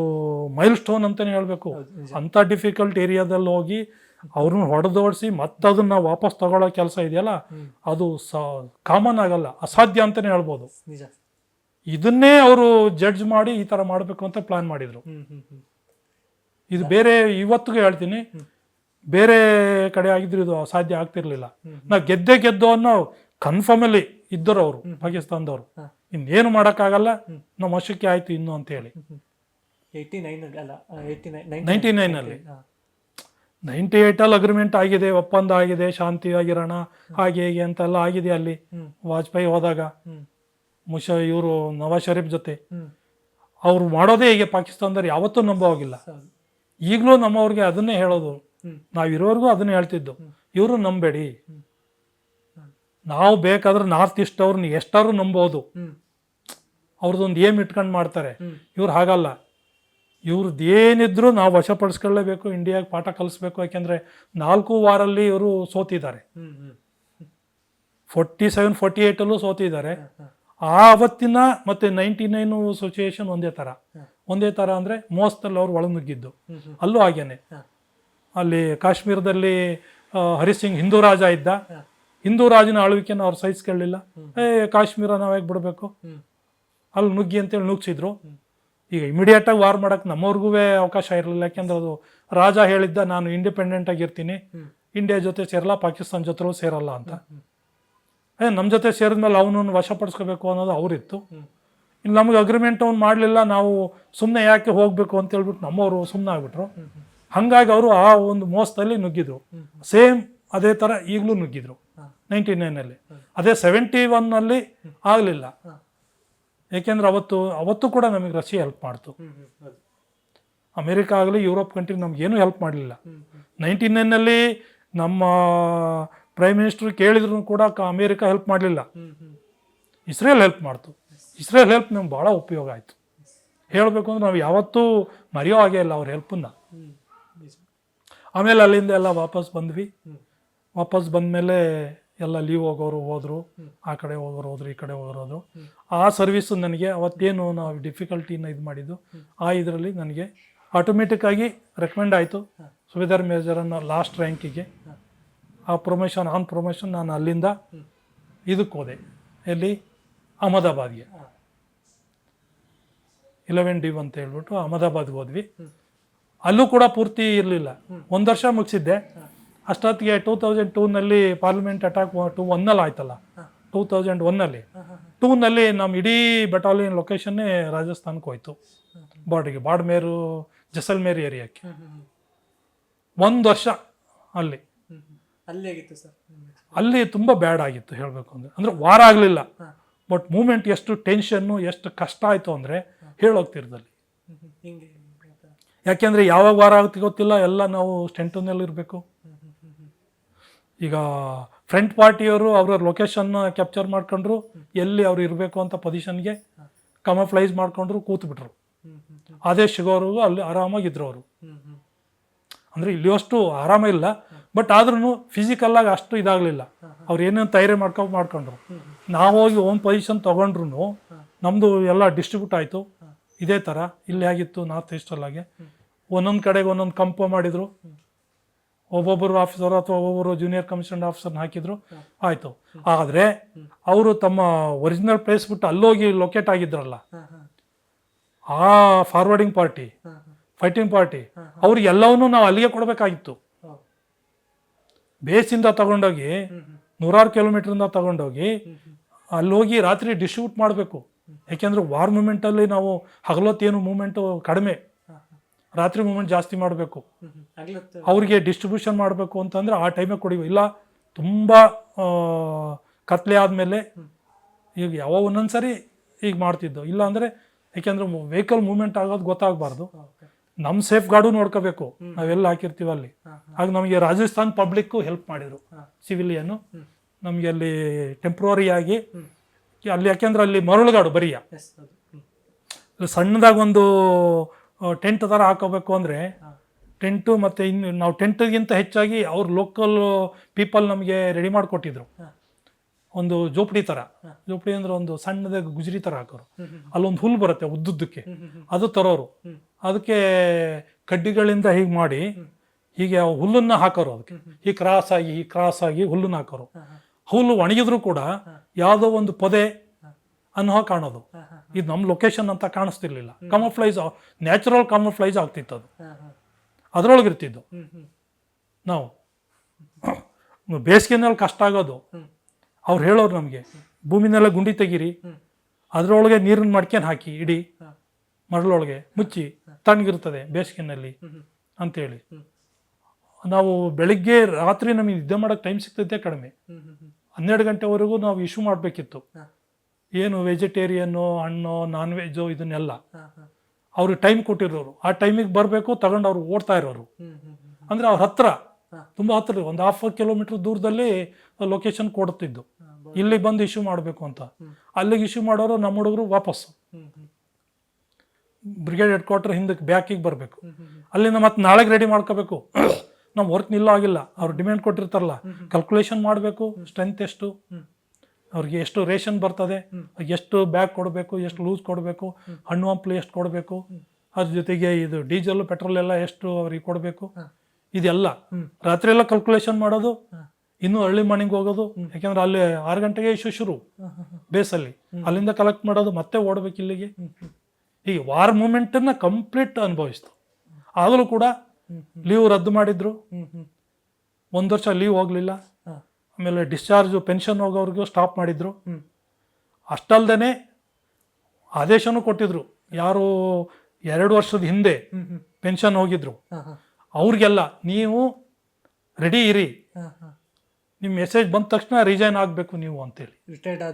ಮೈಲ್ ಸ್ಟೋನ್ ಅಂತಲೇ ಹೇಳಬೇಕು. ಅಂಥ ಡಿಫಿಕಲ್ಟ್ ಏರಿಯಾದಲ್ಲಿ ಹೋಗಿ ಅವ್ರನ್ನ ಹೊಡೆದೋಡಿಸಿ ಮತ್ತದನ್ನ ವಾಪಸ್ ತಗೊಳ್ಳೋ ಕೆಲಸ ಇದೆಯಲ್ಲ, ಅದು ಕಾಮನ್ ಆಗಲ್ಲ, ಅಸಾಧ್ಯ ಅಂತಲೇ ಹೇಳ್ಬೋದು. ಇದನ್ನೇ ಅವರು ಜಡ್ಜ್ ಮಾಡಿ ಈ ಥರ ಮಾಡಬೇಕು ಅಂತ ಪ್ಲಾನ್ ಮಾಡಿದರು. ಇದು ಬೇರೆ ಇವತ್ತಿಗೆ ಹೇಳ್ತೀನಿ, ಬೇರೆ ಕಡೆ ಆಗಿದ್ರು ಇದು ಸಾಧ್ಯ ಆಗ್ತಿರ್ಲಿಲ್ಲ. ನಾವು ಗೆದ್ದು ಅನ್ನೋ ಕನ್ಫರ್ಮಲ್ಲಿ ಇದ್ದರು ಅವರು, ಪಾಕಿಸ್ತಾನದವರು. ಇನ್ನೇನು ಮಾಡೋಕ್ಕಾಗಲ್ಲ, ನಮ್ಮ ವಶಕ್ಕೆ ಆಯ್ತು ಇನ್ನು ಅಂತ ಹೇಳಿ. 99ನಲ್ಲಿ 98ಅಲ್ಲಿ ಅಗ್ರಿಮೆಂಟ್ ಆಗಿದೆ, ಒಪ್ಪಂದ ಆಗಿದೆ, ಶಾಂತಿಯಾಗಿರೋಣ ಹಾಗೆ ಹೇಗೆ ಅಂತೆಲ್ಲ ಆಗಿದೆ. ಅಲ್ಲಿ ವಾಜಪೇಯಿ ಹೋದಾಗ ಇವರು ನವಾಜ್ ಶರೀಫ್ ಜೊತೆ ಅವ್ರು ಮಾಡೋದೇ ಹೀಗೆ. ಪಾಕಿಸ್ತಾನದವ್ರು ಯಾವತ್ತೂ ನಂಬೋವಾಗಿಲ್ಲ. ಈಗಲೂ ನಮ್ಮವ್ರಿಗೆ ಅದನ್ನೇ ಹೇಳೋದು. ನಾವಿರೋವರೆಗೂ ಅದನ್ನೇ ಹೇಳ್ತಿದ್ದು, ಇವರು ನಂಬೇಡಿ. ನಾವು ಬೇಕಾದ್ರೆ ನಾರ್ತ್ ಈಸ್ಟ್ ಅವ್ರನ್ನ ಎಷ್ಟಾದ್ರೂ ನಂಬೋದು. ಅವ್ರದ್ದೊಂದು ಏಮ್ ಇಟ್ಕೊಂಡು ಮಾಡ್ತಾರೆ. ಇವ್ರು ಹಾಗಲ್ಲ. ಇವ್ರದ್ದು ಏನಿದ್ರು ನಾವು ವಶಪಡಿಸ್ಕೊಳ್ಳೇಬೇಕು, ಇಂಡಿಯಾಗೆ ಪಾಠ ಕಲಿಸ್ಬೇಕು. ಯಾಕೆಂದರೆ 4 ವಾರಲ್ಲಿ ಇವರು ಸೋತಿದ್ದಾರೆ. 47, 48ಅಲ್ಲೂ ಸೋತಿದ್ದಾರೆ. ಆವತ್ತಿನ ಮತ್ತು 99 ಸಿಚುಯೇಷನ್ ಒಂದೇ ಥರ ಅಂದರೆ ಮೋಸ್ತಲ್ಲಿ ಅವ್ರು ಒಳನುಗ್ಗಿದ್ದು. ಅಲ್ಲೂ ಹಾಗೇನೆ. ಅಲ್ಲಿ ಕಾಶ್ಮೀರದಲ್ಲಿ ಹರಿಸಿಂಗ್ ಹಿಂದೂ ರಾಜ ಇದ್ದ. ಹಿಂದೂ ರಾಜನ ಆಳ್ವಿಕೆನ ಅವ್ರು ಸಹಿಸ್ಕೊಳ್ಳಿಲ್ಲ. ಕಾಶ್ಮೀರ ನಾವ್ಯಾಕೆ ಬಿಡಬೇಕು, ಅಲ್ಲಿ ನುಗ್ಗಿ ಅಂತೇಳಿ ನುಗ್ಸಿದ್ರು. ಈಗ ಇಮಿಡಿಯೇಟಾಗಿ ವಾರ್ ಮಾಡೋಕ್ಕೆ ನಮ್ಮವ್ರಿಗೂ ಅವಕಾಶ ಇರಲಿಲ್ಲ. ಯಾಕೆಂದ್ರೆ ಅದು ರಾಜ ಹೇಳಿದ್ದ, ನಾನು ಇಂಡಿಪೆಂಡೆಂಟ್ ಆಗಿರ್ತೀನಿ, ಇಂಡಿಯಾ ಜೊತೆ ಸೇರಲ್ಲ, ಪಾಕಿಸ್ತಾನ ಜೊತೆಲೂ ಸೇರಲ್ಲ ಅಂತ. ನಮ್ಮ ಜೊತೆ ಸೇರಿದ್ಮೇಲೆ ಅವನನ್ನು ವಶಪಡಿಸ್ಕೋಬೇಕು ಅನ್ನೋದು ಅವರಿತ್ತು. ಇನ್ನು ನಮಗೆ ಅಗ್ರಿಮೆಂಟ್ ಅವ್ನು ಮಾಡಲಿಲ್ಲ, ನಾವು ಸುಮ್ಮನೆ ಯಾಕೆ ಹೋಗಬೇಕು ಅಂತ ಹೇಳ್ಬಿಟ್ಟು ನಮ್ಮವರು ಸುಮ್ಮನೆ ಆಗ್ಬಿಟ್ರು. ಹಾಗಾಗಿ ಅವರು ಆ ಒಂದು ಮೋಸದಲ್ಲಿ ನುಗ್ಗಿದ್ರು. ಸೇಮ್ ಅದೇ ಥರ ಈಗಲೂ ನುಗ್ಗಿದ್ರು 99ನಲ್ಲಿ. ಅದೇ 71ನಲ್ಲಿ ಆಗಲಿಲ್ಲ. ಏಕೆಂದ್ರೆ ಅವತ್ತು ಕೂಡ ನಮಗೆ ರಷ್ಯಾ ಹೆಲ್ಪ್ ಮಾಡ್ತು. ಅಮೇರಿಕಾ ಆಗಲಿ ಯುರೋಪ್ ಕಂಟ್ರಿ ನಮಗೇನು ಹೆಲ್ಪ್ ಮಾಡಲಿಲ್ಲ. 99ನಲ್ಲಿ ನಮ್ಮ ಪ್ರೈಮ್ ಮಿನಿಸ್ಟರ್ ಕೇಳಿದ್ರು ಕೂಡ ಅಮೇರಿಕಾ ಹೆಲ್ಪ್ ಮಾಡಲಿಲ್ಲ. ಇಸ್ರೇಲ್ ಹೆಲ್ಪ್ ಮಾಡ್ತು. ಇಸ್ರೇಲ್ ಹೆಲ್ಪ್ ನಮ್ಗೆ ಭಾಳ ಉಪಯೋಗ ಆಯಿತು. ಹೇಳಬೇಕು ಅಂದ್ರೆ ನಾವು ಯಾವತ್ತೂ ಮರೆಯೋ ಹಾಗೆ ಇಲ್ಲ ಅವ್ರ ಹೆಲ್ಪನ್ನು. ಆಮೇಲೆ ಅಲ್ಲಿಂದ ಎಲ್ಲ ವಾಪಸ್ ಬಂದ್ವಿ. ವಾಪಸ್ ಬಂದಮೇಲೆ ಎಲ್ಲ ಲೀವ್ ಹೋಗೋರು ಹೋದರು, ಆ ಕಡೆ ಹೋಗೋರು ಹೋದ್ರು, ಈ ಕಡೆ ಹೋಗೋರು ಹೋದರು. ಆ ಸರ್ವಿಸು ನನಗೆ ಅವತ್ತೇನು ನಾವು ಡಿಫಿಕಲ್ಟಿನ ಇದು ಮಾಡಿದ್ದು, ಆ ಇದರಲ್ಲಿ ನನಗೆ ಆಟೋಮೆಟಿಕ್ಕಾಗಿ ರೆಕಮೆಂಡ್ ಆಯಿತು ಸುಬೇದಾರ್ ಮೇಜರನ್ನು ಲಾಸ್ಟ್ ರ್ಯಾಂಕಿಗೆ. ಆ ಪ್ರಮೋಷನ್ ನಾನು ಅಲ್ಲಿಂದ ಇದಕ್ಕೆ ಹೋದೆ, ಎಲ್ಲಿ ಅಹಮದಾಬಾದ್ಗೆ. 11D ಅಂತ ಹೇಳ್ಬಿಟ್ಟು ಅಹಮದಾಬಾದ್ಗೆ ಹೋದ್ವಿ. ಅಲ್ಲೂ ಕೂಡ ಪೂರ್ತಿ ಇರಲಿಲ್ಲ, 1 ವರ್ಷ ಮುಗಿಸಿದ್ದೆ. ಅಷ್ಟೊತ್ತಿಗೆ 2002ನಲ್ಲಿ ಪಾರ್ಲಿಮೆಂಟ್ ಅಟ್ಯಾಕ್ 1ನಲ್ಲಿ ಆಯ್ತಲ್ಲ, 2001ನಲ್ಲಿ 2ನಲ್ಲಿ ನಮ್ಮ ಇಡೀ ಬೆಟಾಲಿಯನ್ ಲೊಕೇಶನ್ನೇ ರಾಜಸ್ಥಾನಕ್ಕೆ ಹೋಯ್ತು, ಬಾರ್ಡ್ರಿಗೆ, ಬಾಡ್ಮೇರು ಜಸಲ್ಮೇರ್ ಏರಿಯಾಕ್ಕೆ. 1 ವರ್ಷ ಅಲ್ಲಿ. ಅಲ್ಲಿ ಹೇಗಿತ್ತು ಸರ್? ಅಲ್ಲಿ ತುಂಬ ಬ್ಯಾಡ್ ಆಗಿತ್ತು ಹೇಳಬೇಕು ಅಂದರೆ ವಾರ ಆಗಲಿಲ್ಲ, ಬಟ್ ಮೂಮೆಂಟ್ ಎಷ್ಟು ಟೆನ್ಷನ್ನು ಎಷ್ಟು ಕಷ್ಟ ಆಯಿತು ಅಂದರೆ ಹೇಳೋಗ್ತಿರ್ದಲ್ಲಿ. ಹಿಂಗೆ ಯಾಕೆಂದರೆ ಯಾವಾಗ ವಾರ ಆಗುತ್ತೆ ಗೊತ್ತಿಲ್ಲ, ಎಲ್ಲ ನಾವು ಸ್ಟೆಂಟುನಲ್ಲಿ ಇರಬೇಕು. ಈಗ ಫ್ರಂಟ್ ಪಾರ್ಟಿಯವರು ಅವರ ಲೊಕೇಶನ್ನ ಕ್ಯಾಪ್ಚರ್ ಮಾಡ್ಕೊಂಡ್ರು, ಎಲ್ಲಿ ಅವ್ರು ಇರಬೇಕು ಅಂತ ಪೊಸಿಷನ್ಗೆ ಕಮಫ್ಲೈಸ್ ಮಾಡ್ಕೊಂಡ್ರು, ಕೂತ್ಬಿಟ್ರು. ಆದೇಶ್ ಸಿಗೋವರೆಗೂ ಅಲ್ಲಿ ಆರಾಮಾಗಿದ್ರು ಅವರು. ಅಂದರೆ ಇಲ್ಲಿ ಅಷ್ಟು ಆರಾಮ ಇಲ್ಲ, ಬಟ್ ಆದ್ರೂ ಫಿಸಿಕಲ್ಲಾಗಿ ಅಷ್ಟು ಇದಾಗಲಿಲ್ಲ. ಅವ್ರು ಏನೇನು ತಯಾರಿ ಮಾಡ್ಕೊಂಡ್ರು. ನಾವು ಹೋಗಿ ಓನ್ ಪೊಸಿಷನ್ ತೊಗೊಂಡ್ರು ನಮ್ಮದು ಎಲ್ಲ ಡಿಸ್ಟ್ರಿಬ್ಯೂಟ್ ಆಯಿತು. ಇದೇ ಥರ ಇಲ್ಲಿ ಆಗಿತ್ತು ನಾರ್ತ್ ಈಸ್ಟಲ್ಲಾಗೆ. ಒಂದೊಂದು ಕಡೆಗೆ ಒಂದೊಂದು ಕಂಪೋ ಮಾಡಿದರು, ಒಬ್ಬೊಬ್ಬರು ಆಫೀಸರ್ ಅಥವಾ ಒಬ್ಬೊಬ್ಬರು ಜೂನಿಯರ್ ಕಮಿಷನ್ ಆಫೀಸರ್ನ ಹಾಕಿದ್ರು, ಆಯಿತು. ಆದರೆ ಅವರು ತಮ್ಮ ಒರಿಜಿನಲ್ ಪ್ಲೇಸ್ ಬಿಟ್ಟು ಅಲ್ಲೋಗಿ ಲೊಕೇಟ್ ಆಗಿದ್ರಲ್ಲ, ಆ ಫಾರ್ವರ್ಡಿಂಗ್ ಪಾರ್ಟಿ, ಫೈಟಿಂಗ್ ಪಾರ್ಟಿ, ಅವ್ರಿಗೆ ಎಲ್ಲವನ್ನೂ ನಾವು ಅಲ್ಲಿಗೆ ಕೊಡಬೇಕಾಗಿತ್ತು. ಬೇಸಿಂದ ತಗೊಂಡೋಗಿ 100 ಕಿಲೋಮೀಟ್ರಿಂದ ತಗೊಂಡೋಗಿ ಅಲ್ಲೋಗಿ ರಾತ್ರಿ ಡಿಸ್ಟ್ರಿಬ್ಯೂಟ್ ಮಾಡಬೇಕು. ಯಾಕೆಂದರೆ ವಾರ್ ಮೂಮೆಂಟಲ್ಲಿ ನಾವು ಹಗಲೊತ್ತೇನು ಮೂಮೆಂಟು ಕಡಿಮೆ, ರಾತ್ರಿ ಮೂಮೆಂಟ್ ಜಾಸ್ತಿ ಮಾಡಬೇಕು. ಅವ್ರಿಗೆ ಡಿಸ್ಟ್ರಿಬ್ಯೂಷನ್ ಮಾಡಬೇಕು ಅಂತಂದರೆ ಆ ಟೈಮಿಗೆ ಕೊಡಿವಿ. ಇಲ್ಲ ತುಂಬ ಕತ್ಲೆ ಆದಮೇಲೆ ಈಗ ಯಾವ ಒಂದೊಂದ್ಸರಿ ಈಗ ಮಾಡ್ತಿದ್ದೋ, ಇಲ್ಲ ಅಂದರೆ ಯಾಕೆಂದರೆ ವೆಹಿಕಲ್ ಮೂವ್ಮೆಂಟ್ ಆಗೋದು ಗೊತ್ತಾಗಬಾರ್ದು. ನಮ್ಮ ಸೇಫ್ ಗಾರ್ಡು ನೋಡ್ಕೋಬೇಕು, ನಾವೆಲ್ಲ ಹಾಕಿರ್ತೀವಿ ಅಲ್ಲಿ. ಆಗ ನಮಗೆ ರಾಜಸ್ಥಾನ್ ಪಬ್ಲಿಕ್ಕು ಹೆಲ್ಪ್ ಮಾಡಿದರು, ಸಿವಿಲಿಯನ್ನು. ನಮಗೆ ಅಲ್ಲಿ ಟೆಂಪ್ರವರಿ ಆಗಿ ಅಲ್ಲಿ, ಯಾಕೆಂದ್ರೆ ಅಲ್ಲಿ ಮರಳುಗಾಡು ಬರಿಯ ಸಣ್ಣದಾಗ ಒಂದು ಟೆಂಟ್ ಥರ ಹಾಕೋಬೇಕು ಅಂದರೆ ಟೆಂಟು, ಮತ್ತು ಇನ್ನು ನಾವು ಟೆಂಟ್ಗಿಂತ ಹೆಚ್ಚಾಗಿ ಅವ್ರ ಲೋಕಲ್ ಪೀಪಲ್ ನಮಗೆ ರೆಡಿ ಮಾಡಿಕೊಟ್ಟಿದ್ರು. ಒಂದು ಜೋಪಡಿ ಥರ, ಜೋಪಡಿ ಅಂದರೆ ಒಂದು ಸಣ್ಣದಾಗ ಗುಜರಿ ಥರ ಹಾಕೋರು. ಅಲ್ಲೊಂದು ಹುಲ್ಲು ಬರುತ್ತೆ ಉದ್ದುದ್ದಕ್ಕೆ, ಅದು ತರೋರು. ಅದಕ್ಕೆ ಕಡ್ಡಿಗಳಿಂದ ಹೀಗೆ ಮಾಡಿ ಹೀಗೆ ಹುಲ್ಲನ್ನು ಹಾಕೋರು. ಅದಕ್ಕೆ ಈ ಕ್ರಾಸ್ ಆಗಿ ಹುಲ್ಲನ್ನು ಹಾಕೋರು. ಹುಲ್ಲು ಒಣಗಿದ್ರು ಕೂಡ ಯಾವುದೋ ಒಂದು ಪೊದೆ ಅನ್ನೋ ಕಾಣೋದು. ಇದು ನಮ್ಮ ಲೊಕೇಶನ್ ಅಂತ ಕಾಣಿಸ್ತಿರ್ಲಿಲ್ಲ. ಕಮಫ್ಲೈಸ್, ನ್ಯಾಚುರಲ್ ಕಮಫ್ಲೈಸ್ ಆಗ್ತಿತ್ತು. ಅದು ಅದರೊಳಗಿರ್ತಿದ್ದು. ನಾವು ಬೇಸಿಗೆನಲ್ಲಿ ಕಷ್ಟ ಆಗೋದು. ಅವ್ರು ಹೇಳೋರು ನಮಗೆ, ಭೂಮಿನೆಲ್ಲ ಗುಂಡಿ ತೆಗೀರಿ, ಅದರೊಳಗೆ ನೀರನ್ನು ಮಡ್ಕೊಂಡು ಹಾಕಿ ಇಡೀ ಮರಳೊಳಗೆ ಮುಚ್ಚಿ, ತಣ್ಣಗಿರ್ತದೆ ಬೇಸಿಗೆನಲ್ಲಿ ಅಂತೇಳಿ. ನಾವು ಬೆಳಿಗ್ಗೆ ರಾತ್ರಿ ನಮಗೆ ನಿದ್ದೆ ಮಾಡೋಕ್ಕೆ ಟೈಮ್ ಸಿಗ್ತೈತೆ ಕಡಿಮೆ. 12 ಗಂಟೆವರೆಗೂ ನಾವು ಇಶ್ಯೂ ಮಾಡಬೇಕಿತ್ತು. ಏನು ವೆಜಿಟೇರಿಯನ್ನು, ಹಣ್ಣು, ನಾನ್ ವೆಜ್ಜು ಇದನ್ನೆಲ್ಲ ಅವ್ರಿಗೆ ಟೈಮ್ ಕೊಟ್ಟಿರೋರು. ಆ ಟೈಮಿಗೆ ಬರಬೇಕು, ತಗೊಂಡು ಅವ್ರು ಓಡ್ತಾ ಇರೋರು. ಅಂದರೆ ಅವ್ರ ಹತ್ರ, ತುಂಬ ಹತ್ರ, ಒಂದು 1/2 ಕಿಲೋಮೀಟ್ರ್ ದೂರದಲ್ಲಿ ಲೊಕೇಶನ್ ಕೊಡ್ತಿದ್ದು. ಇಲ್ಲಿ ಬಂದು ಇಶ್ಯೂ ಮಾಡಬೇಕು ಅಂತ. ಅಲ್ಲಿಗೆ ಇಶ್ಯೂ ಮಾಡೋರು ನಮ್ಮ ಹುಡುಗರು ವಾಪಸ್ಸು ಬ್ರಿಗೇಡ್ ಹೆಡ್ ಕ್ವಾರ್ಟರ್ ಹಿಂದಕ್ಕೆ ಬ್ಯಾಕಿಗೆ ಬರಬೇಕು. ಅಲ್ಲಿಂದ ಮತ್ತೆ ನಾಳೆಗೆ ರೆಡಿ ಮಾಡ್ಕೋಬೇಕು. ನಮ್ಮ ವರ್ಕ್ ನಿಲ್ಲೋ ಆಗಿಲ್ಲ. ಅವ್ರು ಡಿಮ್ಯಾಂಡ್ ಕೊಟ್ಟಿರ್ತಾರಲ್ಲ, ಕ್ಯಾಲ್ಕುಲೇಷನ್ ಮಾಡಬೇಕು. ಸ್ಟ್ರೆಂತ್ ಎಷ್ಟು, ಅವ್ರಿಗೆ ಎಷ್ಟು ರೇಷನ್ ಬರ್ತದೆ, ಎಷ್ಟು ಬ್ಯಾಗ್ ಕೊಡಬೇಕು, ಎಷ್ಟು ಲೂಸ್ ಕೊಡಬೇಕು, ಹಣ್ಣು ಹಂಪ್ಲು ಎಷ್ಟು ಕೊಡಬೇಕು, ಅದ್ರ ಜೊತೆಗೆ ಇದು ಡೀಸೆಲ್ ಪೆಟ್ರೋಲ್ ಎಲ್ಲ ಎಷ್ಟು ಅವ್ರಿಗೆ ಕೊಡಬೇಕು, ಇದೆಲ್ಲ ರಾತ್ರಿ ಎಲ್ಲ ಕ್ಯಾಲ್ಕುಲೇಷನ್ ಮಾಡೋದು. ಇನ್ನೂ ಅರ್ಲಿ ಮಾರ್ನಿಂಗ್ ಹೋಗೋದು, ಯಾಕೆಂದ್ರೆ ಅಲ್ಲಿ 6 ಗಂಟೆಗೆ ಇಶ್ಯೂ ಶುರು ಬೇಸಲ್ಲಿ. ಅಲ್ಲಿಂದ ಕಲೆಕ್ಟ್ ಮಾಡೋದು, ಮತ್ತೆ ಓಡಬೇಕು ಇಲ್ಲಿಗೆ. ಹೀಗೆ ವಾರ್ ಮೂಮೆಂಟನ್ನು ಕಂಪ್ಲೀಟ್ ಅನುಭವಿಸ್ತು. ಆಗಲೂ ಕೂಡ ಲೀವ್ ರದ್ದು ಮಾಡಿದ್ರು. 1 ವರ್ಷ ಲೀವ್ ಹೋಗಲಿಲ್ಲ. ಆಮೇಲೆ ಡಿಸ್ಚಾರ್ಜು ಪೆನ್ಷನ್ ಹೋಗೋವ್ರಿಗೂ ಸ್ಟಾಪ್ ಮಾಡಿದ್ರು. ಅಷ್ಟಲ್ದೇ ಆದೇಶನೂ ಕೊಟ್ಟಿದ್ರು. ಯಾರು 2 ವರ್ಷದ ಹಿಂದೆ ಪೆನ್ಷನ್ ಹೋಗಿದ್ರು ಅವ್ರಿಗೆಲ್ಲ, ನೀವು ರೆಡಿ ಇರಿ, ನಿಮ್ಮ ಮೆಸೇಜ್ ಬಂದ ತಕ್ಷಣ ರಿಸೈನ್ ಆಗಬೇಕು ನೀವು ಅಂತೇಳಿ. ರಿಟೈರ್ಡ್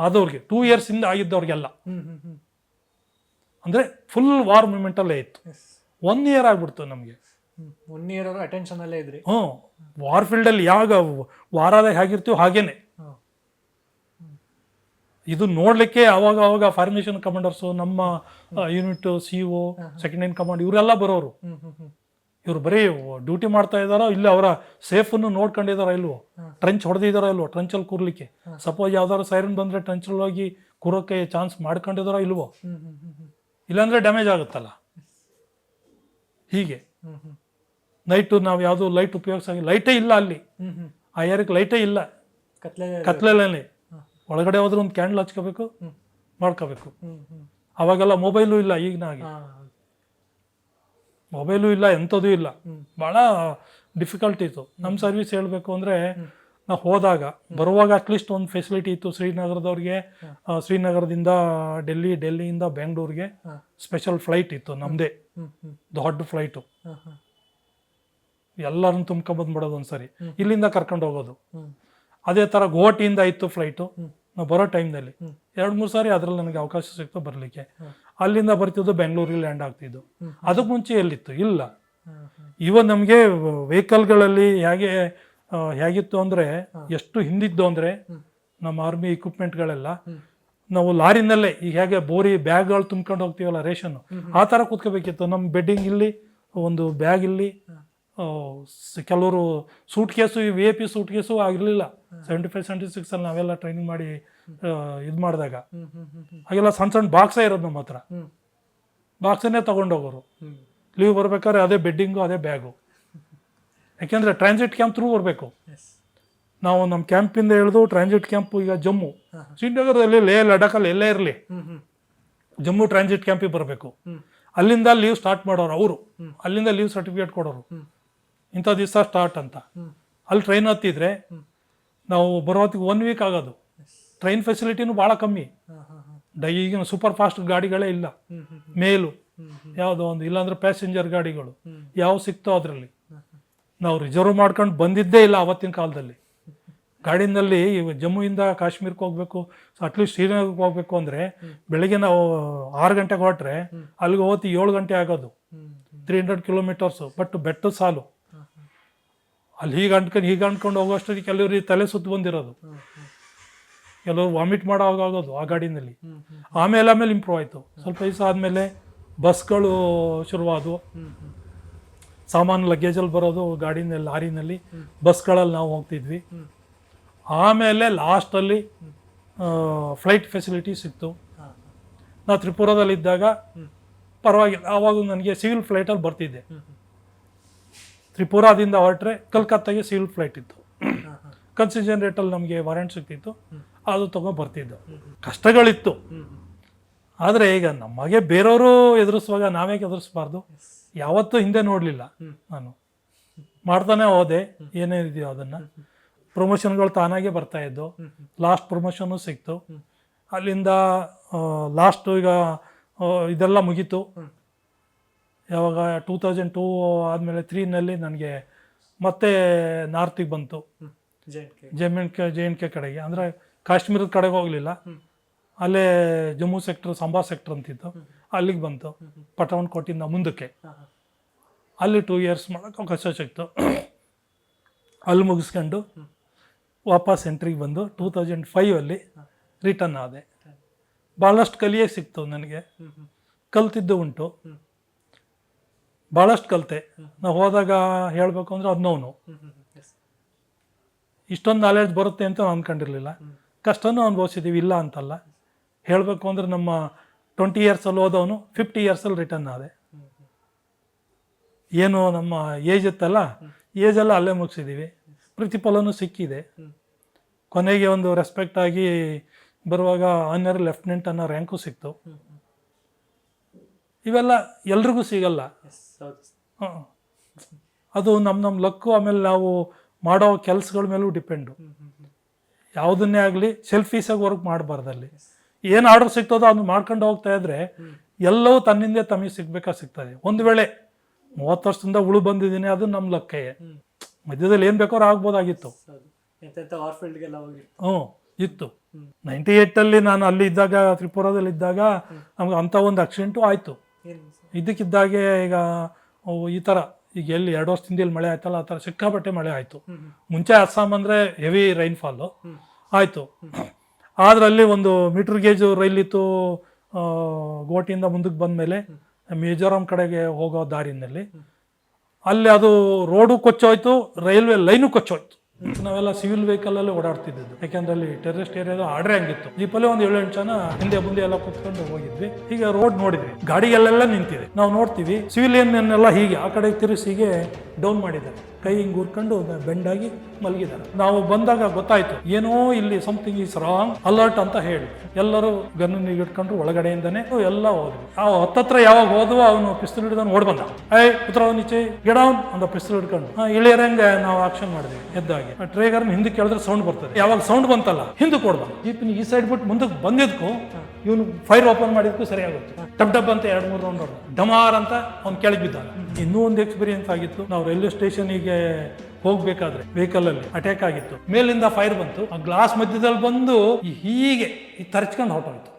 ಆದವ್ರಿಗೆ 2 ಇಯರ್ಸ್ ಇಂದ ಆಗಿದ್ದವ್ರಿಗೆಲ್ಲ. ಅಂದರೆ ಫುಲ್ ವಾರ್ ಮೂಮೆಂಟಲ್ಲೇ ಇತ್ತು. 1 ಇಯರ್ ಆಗ್ಬಿಡ್ತು ನಮಗೆ. 1 ಇಯರ್ ಅಟೆನ್ಷನ್ ಅಲ್ಲೇ ಇದ್ರಿ. ವಾರ್ ಫೀಲ್ಡಲ್ಲಿ ಯಾವಾಗ ವಾರದಾಗ ಹೇಗಿರ್ತೀವೋ ಹಾಗೇನೆ ಇದು ನೋಡ್ಲಿಕ್ಕೆ. ಅವಾಗ ಫಾರ್ಮೇಷನ್ ಕಮಾಂಡರ್ಸು, ನಮ್ಮ ಯೂನಿಟ್ CO, ಸೆಕೆಂಡ್ ಇನ್ ಕಮಾಂಡ್, ಇವರೆಲ್ಲ ಬರೋರು. ಇವ್ರು ಬರೀ ಡ್ಯೂಟಿ ಮಾಡ್ತಾ ಇದ್ದಾರೋ ಇಲ್ಲ, ಅವರ ಸೇಫನ್ನು ನೋಡ್ಕೊಂಡಿದಾರೋ ಇಲ್ವೋ, ಟ್ರಂಚ್ ಹೊಡೆದಿದ್ದಾರೋ ಇಲ್ವೋ, ಟ್ರಂಚಲ್ಲಿ ಕೂರ್ಲಿಕ್ಕೆ. ಸಪೋಸ್ ಯಾವ್ದಾದ್ರು ಸೈರನ್ ಬಂದರೆ ಟ್ರಂಚಲ್ಲಿ ಹೋಗಿ ಕೂರೋಕ್ಕೆ ಚಾನ್ಸ್ ಮಾಡ್ಕೊಂಡಿದಾರೋ ಇಲ್ವೋ, ಇಲ್ಲಾಂದರೆ ಡ್ಯಾಮೇಜ್ ಆಗುತ್ತಲ್ಲ. ಹೀಗೆ ನೈಟು ನಾವು ಯಾವುದು ಲೈಟ್ ಉಪಯೋಗಿಸಾಗಿ, ಲೈಟೇ ಇಲ್ಲ ಅಲ್ಲಿ. ಆ ಏರಿಯಾಕ್ಕೆ ಲೈಟೇ ಇಲ್ಲ, ಕತ್ಲೆಲ್ಲೇ. ಒಳಗಡೆ ಹೋದ್ರೆ ಒಂದು ಕ್ಯಾಂಡಲ್ ಹಚ್ಕೋಬೇಕು, ಮಾಡ್ಕೋಬೇಕು. ಅವಾಗೆಲ್ಲ ಮೊಬೈಲು ಇಲ್ಲ, ಈಗಿನಾಗೆ ಮೊಬೈಲು ಇಲ್ಲ, ಎಂಥದ್ದು ಇಲ್ಲ. ಭಾಳ ಡಿಫಿಕಲ್ಟ್ ಇತ್ತು. ನಮ್ಮ ಸರ್ವಿಸ್ ಹೇಳಬೇಕು ಅಂದರೆ ನಾವು ಹೋದಾಗ ಬರುವಾಗ ಅಟ್ಲೀಸ್ಟ್ ಒಂದು ಫೆಸಿಲಿಟಿ ಇತ್ತು ಶ್ರೀನಗರದವ್ರಿಗೆ. ಶ್ರೀನಗರದಿಂದ ಡೆಲ್ಲಿಯಿಂದ ಬೆಂಗಳೂರಿಗೆ ಸ್ಪೆಷಲ್ ಫ್ಲೈಟ್ ಇತ್ತು ನಮ್ಮದೇ, ದೊಡ್ಡ ಫ್ಲೈಟು. ಎಲ್ಲರನ್ನು ತುಂಬ್ಕೊಂಡ್ಬಂದ್ಬಿಡೋದು ಒಂದ್ಸರಿ, ಇಲ್ಲಿಂದ ಕರ್ಕೊಂಡು ಹೋಗೋದು. ಅದೇ ಥರ ಗುವಾಹಟಿಯಿಂದ ಇತ್ತು ಫ್ಲೈಟು. ನಾವು ಬರೋ ಟೈಮ್ನಲ್ಲಿ 2-3 ಸಾರಿ ಅದರಲ್ಲಿ ನನಗೆ ಅವಕಾಶ ಸಿಕ್ತು ಬರಲಿಕ್ಕೆ. ಅಲ್ಲಿಂದ ಬರ್ತಿದ್ದು ಬೆಂಗಳೂರಿಗೆ ಲ್ಯಾಂಡ್ ಆಗ್ತಿದ್ದು. ಅದಕ್ಕೆ ಮುಂಚೆ ಎಲ್ಲಿತ್ತು? ಇಲ್ಲ. ಇವನ್ ನಮಗೆ ವೆಹಿಕಲ್ಗಳಲ್ಲಿ ಹೇಗಿತ್ತು ಅಂದರೆ, ಎಷ್ಟು ಹಿಂದಿದ್ದು ಅಂದರೆ ನಮ್ಮ ಆರ್ಮಿ ಇಕ್ವಿಪ್ಮೆಂಟ್ಗಳೆಲ್ಲ ನಾವು ಲಾರಿನಲ್ಲೇ ಈಗ ಹೇಗೆ ಬೋರಿ ಬ್ಯಾಗ್ಗಳು ತುಂಬ್ಕೊಂಡು ಹೋಗ್ತೀವಲ್ಲ ರೇಷನ್ನು, ಆ ಥರ ಕೂತ್ಕೋಬೇಕಿತ್ತು. ನಮ್ಮ ಬೆಡ್ಡಿಂಗ್ ಇಲ್ಲಿ, ಒಂದು ಬ್ಯಾಗ್ ಇಲ್ಲಿ, ಕೆಲವರು suitcase, VIP suitcase ಆಗಿರಲಿಲ್ಲ. 75-76 ಅಲ್ಲಿ ನಾವೆಲ್ಲ ಟ್ರೈನಿಂಗ್ ಮಾಡಿ ಇದು ಮಾಡಿದಾಗ ಹಾಗೆಲ್ಲ ಸಣ್ಣ ಸಣ್ಣ ಬಾಕ್ಸೇ ಇರೋದು ನಮ್ಮ ಹತ್ರ. ಬಾಕ್ಸನ್ನೇ ತಗೊಂಡೋಗೋರು. ಲೀವ್ ಬರ್ಬೇಕಾದ್ರೆ ಅದೇ ಬೆಡ್ಡಿಂಗು, ಅದೇ ಬ್ಯಾಗು. ಯಾಕೆಂದರೆ ಟ್ರಾನ್ಸಿಟ್ ಕ್ಯಾಂಪ್ ಥ್ರೂ ಬರಬೇಕು ನಾವು. ನಮ್ಮ ಕ್ಯಾಂಪಿಂದ ಹಿಡಿದು ಟ್ರಾನ್ಸಿಟ್ ಕ್ಯಾಂಪ್ ಈಗ ಜಮ್ಮು, ಶ್ರೀನಗರದಲ್ಲಿ, ಲೇ ಲಡಾಖಲ್ಲಿ ಎಲ್ಲೇ ಇರಲಿ, ಜಮ್ಮು ಟ್ರಾನ್ಸಿಟ್ ಕ್ಯಾಂಪಿಗೆ ಬರಬೇಕು. ಅಲ್ಲಿಂದ ಲೀವ್ ಸ್ಟಾರ್ಟ್ ಮಾಡೋರು ಅವರು, ಅಲ್ಲಿಂದ ಲೀವ್ ಸರ್ಟಿಫಿಕೇಟ್ ಕೊಡೋರು, ಇಂಥ ದಿವಸ ಸ್ಟಾರ್ಟ್ ಅಂತ. ಅಲ್ಲಿ ಟ್ರೈನ್ ಹತ್ತಿದ್ರೆ ನಾವು ಬರೋ ಹೊತ್ತಿಗೆ 1 ವೀಕ್ ಆಗೋದು. ಟ್ರೈನ್ ಫೆಸಿಲಿಟಿನೂ ಭಾಳ ಕಮ್ಮಿ. ಈಗಿನ ಸೂಪರ್ ಫಾಸ್ಟ್ ಗಾಡಿಗಳೇ ಇಲ್ಲ. ಮೇಲು ಯಾವುದೋ ಒಂದು, ಇಲ್ಲಾಂದ್ರೆ ಪ್ಯಾಸೆಂಜರ್ ಗಾಡಿಗಳು ಯಾವ ಸಿಕ್ತೋ ಅದರಲ್ಲಿ. ನಾವು ರಿಸರ್ವ್ ಮಾಡ್ಕೊಂಡು ಬಂದಿದ್ದೇ ಇಲ್ಲ ಆವತ್ತಿನ ಕಾಲದಲ್ಲಿ. ಗಾಡಿನಲ್ಲಿ ಜಮ್ಮುವಿಂದ ಕಾಶ್ಮೀರಕ್ಕೆ ಹೋಗ್ಬೇಕು, ಅಟ್ಲೀಸ್ಟ್ ಶ್ರೀನಗರ್ಗೆ ಹೋಗ್ಬೇಕು ಅಂದರೆ ಬೆಳಗ್ಗೆ ನಾವು 6 ಗಂಟೆಗೆ ಹೊರಟ್ರೆ ಅಲ್ಲಿಗೆ ಹೋಗಿ 7 ಗಂಟೆ ಆಗೋದು. 300 ಕಿಲೋಮೀಟರ್ಸು. ಬಟ್ ಬೆಟ್ಟ ಸಾಲು. ಅಲ್ಲಿ ಹೀಗೆ ಅಂದ್ಕೊಂಡು ಹೋಗೋಷ್ಟೊತ್ತಿಗೆ ಕೆಲವ್ರಿಗೆ ತಲೆ ಸುತ್ತು ಬಂದಿರೋದು, ಕೆಲವರು ವಾಮಿಟ್ ಮಾಡೋವಾಗೋದು ಆ ಗಾಡಿನಲ್ಲಿ. ಆಮೇಲೆ ಇಂಪ್ರೂವ್ ಆಯಿತು. ಸ್ವಲ್ಪ ದಿವಸ ಆದಮೇಲೆ ಬಸ್ಗಳು ಶುರುವಾದವು. ಸಾಮಾನು ಲಗೇಜಲ್ಲಿ ಬರೋದು ಗಾಡಿನಲ್ಲಿ, ಲಾರಿನಲ್ಲಿ, ಬಸ್ಗಳಲ್ಲಿ ನಾವು ಹೋಗ್ತಿದ್ವಿ. ಆಮೇಲೆ ಲಾಸ್ಟಲ್ಲಿ ಫ್ಲೈಟ್ ಫೆಸಿಲಿಟಿ ಸಿಕ್ತು. ನಾವು ತ್ರಿಪುರದಲ್ಲಿದ್ದಾಗ ಪರವಾಗಿಲ್ಲ, ಆವಾಗ ನನಗೆ ಸಿವಿಲ್ ಫ್ಲೈಟಲ್ಲಿ ಬರ್ತಿದ್ದೆ. ತ್ರಿಪುರಾದಿಂದ ಹೊರಟ್ರೆ ಕಲ್ಕತ್ತಾಗೆ ಸಿವಿಲ್ ಫ್ಲೈಟ್ ಇತ್ತು. ಕನ್ಸೆಷನ್ ರೇಟಲ್ಲಿ ನಮಗೆ ವಾರೆಂಟ್ ಸಿಗ್ತಿತ್ತು, ಅದು ತೊಗೊಂಡು ಬರ್ತಿದ್ದು. ಕಷ್ಟಗಳಿತ್ತು. ಆದರೆ ಈಗ ನಮಗೆ ಬೇರೆಯವರು ಎದುರಿಸುವಾಗ ನಾವೇಕೆ ಎದುರಿಸಬಾರ್ದು? ಯಾವತ್ತೂ ಹಿಂದೆ ನೋಡಲಿಲ್ಲ ನಾನು. ಮಾಡ್ತಾನೆ ಹೋದೆ ಏನೇನಿದೆಯೋ ಅದನ್ನು. ಪ್ರಮೋಷನ್ಗಳು ತಾನಾಗೆ ಬರ್ತಾ ಇದ್ದು. ಲಾಸ್ಟ್ ಪ್ರಮೋಷನ್ನು ಸಿಕ್ತು. ಅಲ್ಲಿಂದ ಲಾಸ್ಟು ಈಗ ಇದೆಲ್ಲ ಮುಗೀತು. ಯಾವಾಗ 2002 ಆದಮೇಲೆ 3ನಲ್ಲಿ ನನಗೆ ಮತ್ತೆ ನಾರ್ತಿಗೆ ಬಂತು, JNK ಕಡೆಗೆ. ಅಂದರೆ ಕಾಶ್ಮೀರದ ಕಡೆಗೆ ಹೋಗಲಿಲ್ಲ, ಅಲ್ಲೇ ಜಮ್ಮು ಸೆಕ್ಟರ್, ಸಂಬಾ ಸೆಕ್ಟರ್ ಅಂತಿತ್ತು, ಅಲ್ಲಿಗೆ ಬಂತು. ಪಠಾಣ್ಕೋಟಿಂದ ಮುಂದಕ್ಕೆ ಅಲ್ಲಿ 2 ಇಯರ್ಸ್ ಮಾಡೋಕ್ಕೆ ಅವಕಾಶ ಸಿಕ್ತು. ಅಲ್ಲಿ ಮುಗಿಸ್ಕೊಂಡು ವಾಪಸ್ ಎಂಟ್ರಿಗೆ ಬಂದು 2005ಅಲ್ಲಿ ರಿಟರ್ನ್ ಆದೆ. ಭಾಳಷ್ಟು ಕಲಿಯೇ ಸಿಕ್ತು ನನಗೆ. ಕಲ್ತಿದ್ದು ಉಂಟು, ಭಾಳಷ್ಟು ಕಲಿತೆ. ನಾವು ಹೋದಾಗ ಹೇಳಬೇಕು ಅಂದರೆ ಅದನ್ನೋನು ಇಷ್ಟೊಂದು ನಾಲೆಡ್ಜ್ ಬರುತ್ತೆ ಅಂತ ನಾನು ಅಂದ್ಕೊಂಡಿರಲಿಲ್ಲ. ಕಷ್ಟನೂ ಅನುಭವಿಸಿದ್ದೀವಿ, ಇಲ್ಲ ಅಂತಲ್ಲ. ಹೇಳಬೇಕು ಅಂದರೆ ನಮ್ಮ 20 ಇಯರ್ಸಲ್ಲಿ ಹೋದವನು 50 ಇಯರ್ಸಲ್ಲಿ ರಿಟರ್ನ್ ಆದೆ. ಏನು ನಮ್ಮ ಏಜ್ ಇತ್ತಲ್ಲ, ಏಜೆಲ್ಲ ಅಲ್ಲೇ ಮುಗಿಸಿದ್ದೀವಿ. ಪ್ರತಿಫಲನೂ ಸಿಕ್ಕಿದೆ. ಕೊನೆಗೆ ಒಂದು ರೆಸ್ಪೆಕ್ಟ್ ಆಗಿ ಬರುವಾಗ ಆನರ್ ಲೆಫ್ಟಿನೆಂಟ್ ಅನ್ನೋ ರ್ಯಾಂಕು ಸಿಕ್ತು. ಇವೆಲ್ಲ ಎಲ್ರಿಗೂ ಸಿಗಲ್ಲ. ಅದು ನಮ್ಮ ಲಕ್ಕು. ಆಮೇಲೆ ನಾವು ಮಾಡೋ ಕೆಲಸಗಳ ಮೇಲೂ ಡಿಪೆಂಡು. ಯಾವುದನ್ನೇ ಆಗಲಿ ಸೆಲ್ಫೀಸಾಗಿ ವರ್ಕ್ ಮಾಡಬಾರ್ದಲ್ಲಿ. ಏನು ಆರ್ಡರ್ ಸಿಗ್ತದೋ ಅದನ್ನು ಮಾಡ್ಕೊಂಡು ಹೋಗ್ತಾ ಇದ್ರೆ ಎಲ್ಲವೂ ತನ್ನಿಂದ ತಮಗೆ ಸಿಗ್ತದೆ. ಒಂದು ವೇಳೆ 30 ವರ್ಷದಿಂದ ಉಳು ಬಂದಿದ್ದೀನಿ, ಅದು ನಮ್ಮ ಲಕ್ಕೇ. ಮಧ್ಯದಲ್ಲಿ ಏನು ಬೇಕಾದ್ರೂ ಆಗ್ಬೋದಾಗಿತ್ತು. ಇತ್ತು. 98ಅಲ್ಲಿ ನಾನು ಅಲ್ಲಿ ಇದ್ದಾಗ, ತ್ರಿಪುರಾದಲ್ಲಿ ಇದ್ದಾಗ ನಮ್ಗೆ ಅಂಥ ಒಂದು ಆಕ್ಸಿಡೆಂಟು ಆಯಿತು. ಇದಕ್ಕಿದ್ದಾಗೆ ಈಗ ಈ ಥರ ಈಗ ಎಲ್ಲಿ 2 ವರ್ಷದಿಂದ ಇಲ್ಲಿ ಮಳೆ ಆಯ್ತಲ್ಲ, ಆ ಥರ ಸಿಕ್ಕಾಪಟ್ಟೆ ಮಳೆ ಆಯಿತು. ಮುಂಚೆ ಅಸ್ಸಾಂ ಅಂದರೆ ಹೆವಿ ರೈನ್ಫಾಲು ಆಯಿತು. ಅದರಲ್ಲಿ ಒಂದು ಮೀಟ್ರ್ ಗೇಜು ರೈಲಿತ್ತು. ಗೋಟಿಯಿಂದ ಮುಂದಕ್ಕೆ ಬಂದಮೇಲೆ ಮಿಜೋರಾಂ ಕಡೆಗೆ ಹೋಗೋ ದಾರಿನಲ್ಲಿ ಅಲ್ಲಿ ಅದು ರೋಡು ಕೊಚ್ಚೋಯ್ತು, ರೈಲ್ವೆ ಲೈನು ಕೊಚ್ಚೋಯ್ತು. ನಾವೆಲ್ಲ ಸಿವಿಲ್ ವೆಹಿಕಲಲ್ಲಿ ಓಡಾಡ್ತಿದ್ದು, ಯಾಕೆಂದ್ರೆ ಅಲ್ಲಿ ಟೆರರಿಸ್ಟ್ ಏರಿಯಾದ ಆರ್ಡ್ರೆ ಹಂಗಿತ್ತು. ಜೀಪಲ್ಲಿ ಒಂದು 7-8 ಜನ ಹಿಂದೆ ಮುಂದೆ ಎಲ್ಲ ಕುತ್ಕೊಂಡು ಹೋಗಿದ್ವಿ. ಈಗ ರೋಡ್ ನೋಡಿದ್ವಿ, ಗಾಡಿಗೆಲ್ಲ ನಿಂತಿದೆ. ನಾವು ನೋಡ್ತೀವಿ ಸಿವಿಲಿಯನ್ ಎಲ್ಲ ಹೀಗೆ ಆ ಕಡೆ ತಿರುಗಿಸಿ ಹೀಗೆ ಡೌನ್ ಮಾಡಿದ್ದಾರೆ ಕೈ ಹಿಂಗ್ ಊರ್ಕೊಂಡು ಬೆಂಡಾಗಿ ಮಲಗಿದ್ದಾರೆ. ನಾವು ಬಂದಾಗ ಗೊತ್ತಾಯ್ತು ಏನೋ ಇಲ್ಲಿ ಸಮಥಿಂಗ್ ಈಸ್ ರಾಂಗ್, ಅಲರ್ಟ್ ಅಂತ ಹೇಳಿ ಎಲ್ಲರೂ ಗನ್ನ ಇಟ್ಕೊಂಡ್ರು. ಒಳಗಡೆಯಿಂದನೇ ಎಲ್ಲ ಹೋದ್ವಿ. ನಾವು ಹತ್ತತ್ರ ಯಾವಾಗ ಹೋದ್ವು ಅವನು ಪಿಸ್ತೂಲ್ ಹಿಡಿದವನು ಓಡ್ ಬಂದ. ಉತ್ತರ ನಿಚೆ ಗಿಡವನ್ ಅಂತ ಪಿಸ್ತೂಲ್ ಹಿಡ್ಕೊಂಡು ಇಳಿಯರಂಗೆ ನಾವು ಆಕ್ಷನ್ ಮಾಡಿದ್ವಿ. ಎದ್ದಾಗಿ ಟ್ರೇಗರ್ನ ಹಿಂದಕ್ಕೆ ಕೇಳಿದ್ರೆ ಸೌಂಡ್ ಬರ್ತದೆ. ಯಾವಾಗ ಸೌಂಡ್ ಬಂತಲ್ಲ ಹಿಂದಕ್ಕೆ ಓಡ್ಬಂದ. ಜೀಪಿನ ಈ ಸೈಡ್ ಬಿಟ್ಟು ಮುಂದಕ್ಕೆ ಬಂದಿದ್ಕು ಇವನು ಫೈರ್ ಓಪನ್ ಮಾಡಿದ್ಕು ಸರಿಯಾಗುತ್ತೆ. ಡಬ್ ಡಬ್ ಅಂತ 2-3 ರೌಂಡ್ ಹೊಡೆದ. ಡಮಾರ್ ಅಂತ ಅವ್ನು ಕೆಳಗೆ ಬಿದ್ದ. ಇನ್ನೂ ಒಂದು ಎಕ್ಸ್ಪೀರಿಯನ್ಸ್ ಆಗಿತ್ತು. ನಾವು ರೈಲ್ವೆ ಸ್ಟೇಷನಿಗೆ ಹೋಗ್ಬೇಕಾದ್ರೆ ವೆಹಿಕಲ್ ಅಲ್ಲಿ ಅಟ್ಯಾಕ್ ಆಗಿತ್ತು. ಮೇಲಿಂದ ಫೈರ್ ಬಂತು. ಆ ಗ್ಲಾಸ್ ಮಧ್ಯದಲ್ಲಿ ಬಂದು ಹೀಗೆ ತರ್ಚ್ಕೊಂಡು ಹೊರಟೋಯ್ತು.